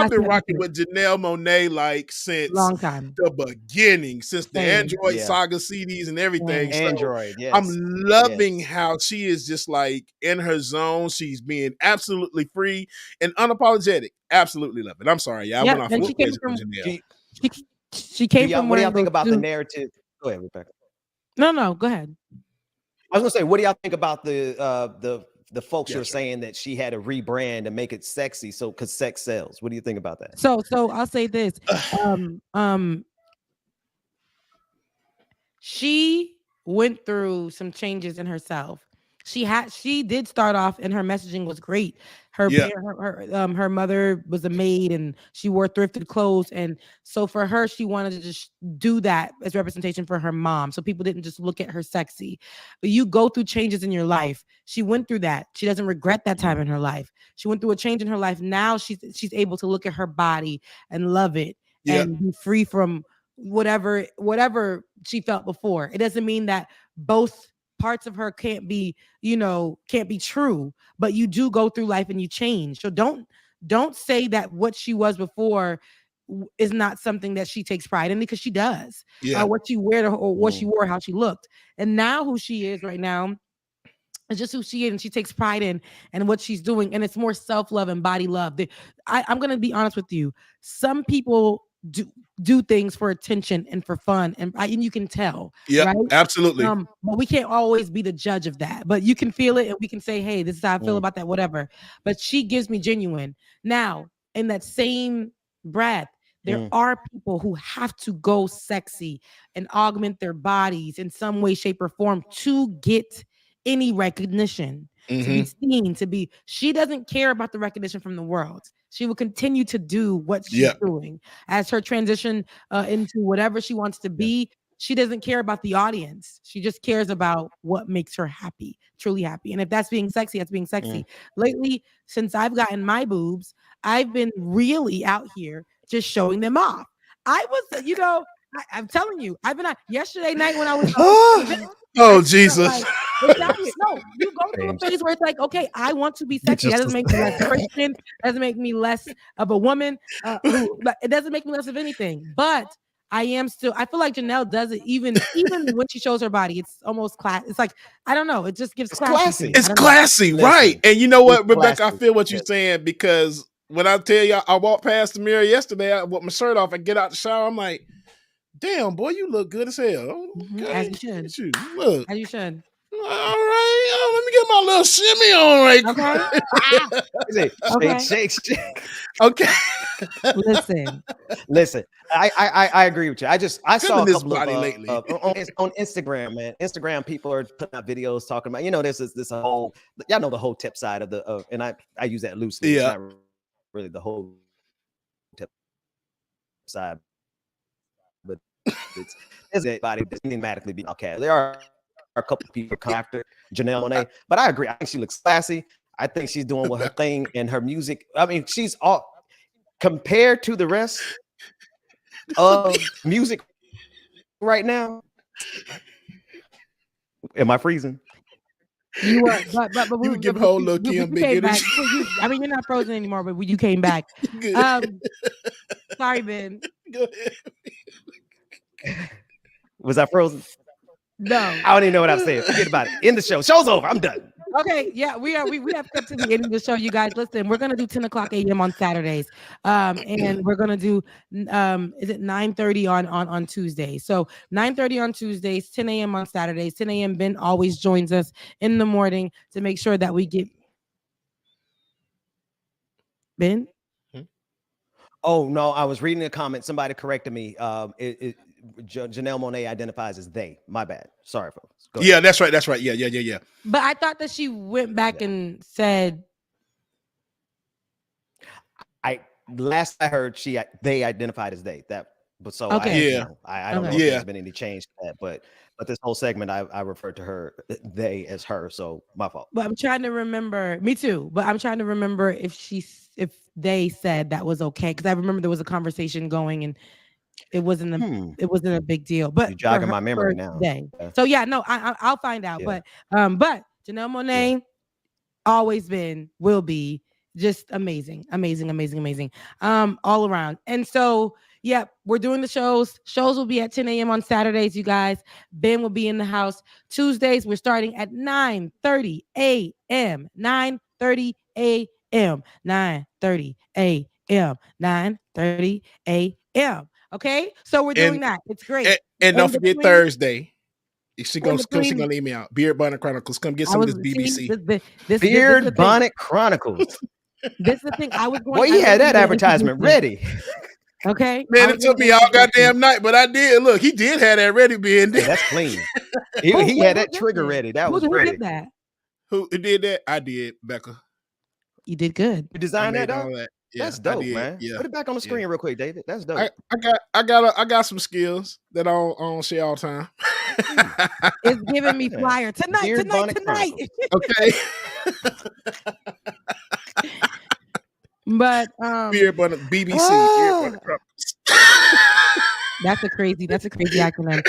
been rocking with Janelle Monáe like since long time, the beginning, since the Android Saga CDs and everything. Yeah. Android, yes. I'm loving how she is just like in her zone. She's being absolutely free and unapologetic. Absolutely love it. I'm sorry, y'all. Yeah, and she came from What do y'all think about the narrative? Go ahead, Rebecca. No, go ahead. I was gonna say, what do y'all think about the folks who are saying that she had to rebrand and make it sexy, because sex sells? What do you think about that? So I'll say this. She went through some changes in herself. She did start off, and her messaging was great. Her mother was a maid, and she wore thrifted clothes, and so for her, she wanted to just do that as representation for her mom, so people didn't just look at her sexy. But you go through changes in your life. She went through that. She doesn't regret that time in her life. She went through a change in her life. Now she's able to look at her body and love it and be free from whatever she felt before. It doesn't mean that both parts of her can't be true, but you do go through life and you change. So don't say that what she was before is not something that she takes pride in, because she does. What she wear or what she wore, how she looked, and now who she is right now is just who she is, and she takes pride in and what she's doing, and it's more self-love and body love. I'm gonna be honest with you. Some people do things for attention and for fun, and you can tell. Yeah, right? Absolutely. But we can't always be the judge of that. But you can feel it, and we can say, "Hey, this is how I feel about that." Whatever. But she gives me genuine. Now, in that same breath, there are people who have to go sexy and augment their bodies in some way, shape, or form to get any recognition, to be seen, she doesn't care about the recognition from the world. She will continue to do what she's doing as her transition into whatever she wants to be. she doesn't care about the audience. She just cares about what makes her happy, truly happy. And if that's being sexy, that's being sexy. Lately, since I've gotten my boobs, I've been really out here just showing them off. I was, I'm telling you, I've been out yesterday night when I was oh Jesus. You go through a phase where it's like, okay, I want to be sexy. That doesn't make me less Christian, doesn't make me less of a woman. It doesn't make me less of anything. But I feel like Janelle does it even when she shows her body. It's almost class. It's like, I don't know. It just gives classy. It's classy, right? And you know what, Rebecca, classy. I feel what you're saying, because when I tell y'all, I walked past the mirror yesterday with my shirt off, I get out the shower, I'm like, damn, boy, you look good as hell. Okay. As you should. Look. As you should. All right, let me get my little shimmy on right quick. Okay. Shake. Okay. Listen. I agree with you. I saw a couple of lately on Instagram, man. Instagram people are putting out videos talking about, there's this whole, y'all know the whole tip side of and I use that loosely. Yeah. It's not really the whole tip side, but it's everybody thematically be okay. There are a couple of people after Janelle Monáe, but I agree. I think she looks classy. I think she's doing her thing, and her music. I mean, she's all compared to the rest of music right now. Am I freezing? You were, but you would give whole little Kim big energy. I mean, you're not frozen anymore, but you came back. Sorry, Ben. Go ahead. Was I frozen? No, I don't even know what I'm saying. Forget about it. End the show. Show's over. I'm done. Okay, yeah, we have come to the end of the show, you guys. Listen, we're gonna do 10:00 a.m. on Saturdays, and we're gonna do is it 9:30 on Tuesdays? So 9:30 on Tuesdays, 10 a.m. on Saturdays. 10 a.m. Ben always joins us in the morning to make sure that we get Ben. Oh no, I was reading a comment. Somebody corrected me. Janelle Monáe identifies as they. My bad. Sorry, folks. Yeah, that's right. Yeah. But I thought that she went back and said. Last I heard, they identified as they. But so okay. I don't know if there's been any change to that, but this whole segment I referred to her they as her, so my fault. But I'm trying to remember. Me too. But I'm trying to remember if they said that was okay, because I remember there was a conversation going and it wasn't a big deal. But you're jogging my memory now. Yeah. So yeah, no, I'll find out. Yeah. But Janelle Monáe always been, will be just amazing all around. And so we're doing the shows. Shows will be at 10 a.m. on Saturdays, you guys. Ben will be in the house. Tuesdays, we're starting at 9:30 a.m. 9:30 a.m. 9:30 a.m. 9:30 a.m. Okay, so we're doing that. It's great. And don't forget Thursday. She's gonna leave me out. Beard Bonnet Chronicles. Come get some of this BBC. Beard Bonnet Chronicles. This is the thing. I was going. Well, he had that advertisement ready. Okay, man, it took me all goddamn night, but I did. Look, he did have that ready, Ben. Yeah, that's clean. he had that trigger ready. That was ready. Who did that? Who did that? I did, Becca. You did good. You designed that, though? Yeah, that's dope, man. Yeah. Put it back on the screen real quick, David. That's dope. I got some skills that I don't share all the time. It's giving me flyer tonight. Okay. But Beard Bonnet BBC. Beard Bonnet Chronicles. That's a crazy acronym.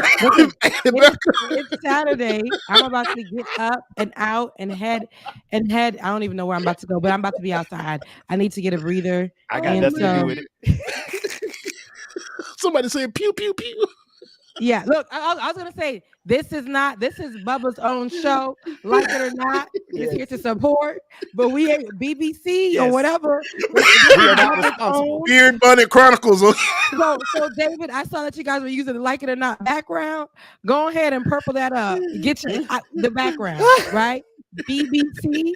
It's Saturday. I'm about to get up and out and head. I don't even know where I'm about to go, but I'm about to be outside. I need to get a breather. I got nothing to do with it. Somebody said pew pew pew. Yeah, look, I was gonna say this is Bubba's own show. Like it or not, it's here to support. But we ain't BBC or whatever. We are not responsible. Beard Bonnet Chronicles. So David, I saw that you guys were using the Like It or Not background. Go ahead and purple that up. Get the background right. BBC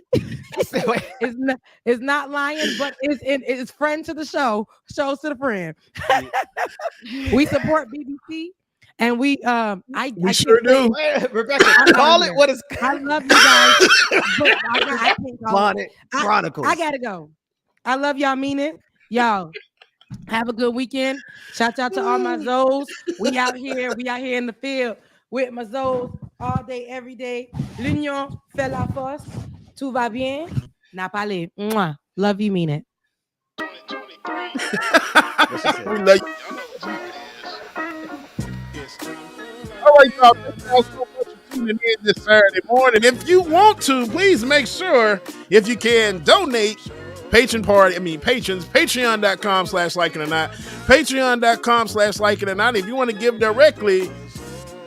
is not lying, but is friend to the show. Shows to the friend. We support BBC. And we sure do. Rebecca, call it what is. I love you guys. But I can't call Bonnet it. Chronicles. I gotta go. I love y'all. Mean it, y'all. Have a good weekend. Shout out to all my Zoes. We out here in the field with my Zoes all day, every day. L'union fait la force. Tout va bien. N'a parlé. Mwah. Love you, mean it. We love you. All right, y'all. Thank y'all so much for tuning in this Saturday morning. If you want to, please make sure, if you can, donate. Patrons, patreon.com/liking-or-not. Patreon.com/liking-or-not. If you want to give directly,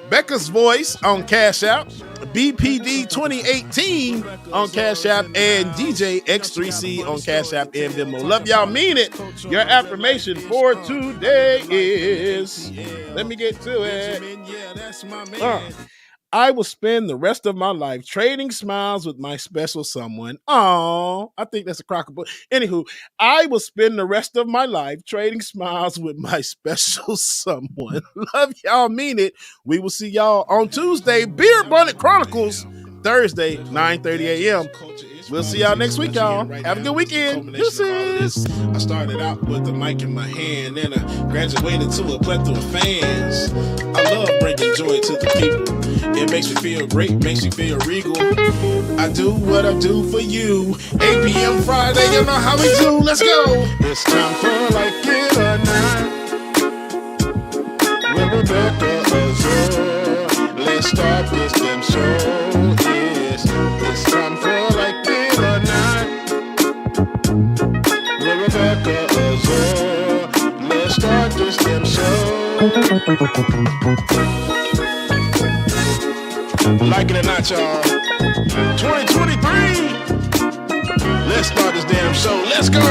Becca's Voice on Cash App, BPD 2018 on Cash App, and DJ X3C on Cash App and Venmo. Love y'all, mean it. Your affirmation for today is, let me get to it. I will spend the rest of my life trading smiles with my special someone. Oh, I think that's a crockable. Anywho, I will spend the rest of my life trading smiles with my special someone. Love y'all, mean it. We will see y'all on Tuesday. Beer Bonnet Chronicles, Thursday, 9:30 a.m. We'll see y'all next week, y'all. Have a good weekend. Deuces. I started out with the mic in my hand, and I graduated to a plethora of fans. I love bringing joy to the people. It makes me feel great, makes me feel regal. I do what I do for you. 8 p.m. Friday, you know how we do. Let's go. It's time for Like It or Not with Rebecca Azure. Let's start this damn show. It's time for Like It or Not with Rebecca Azure. Let's start this damn show. Like it or not, y'all. 2023. Let's start this damn show. Let's go.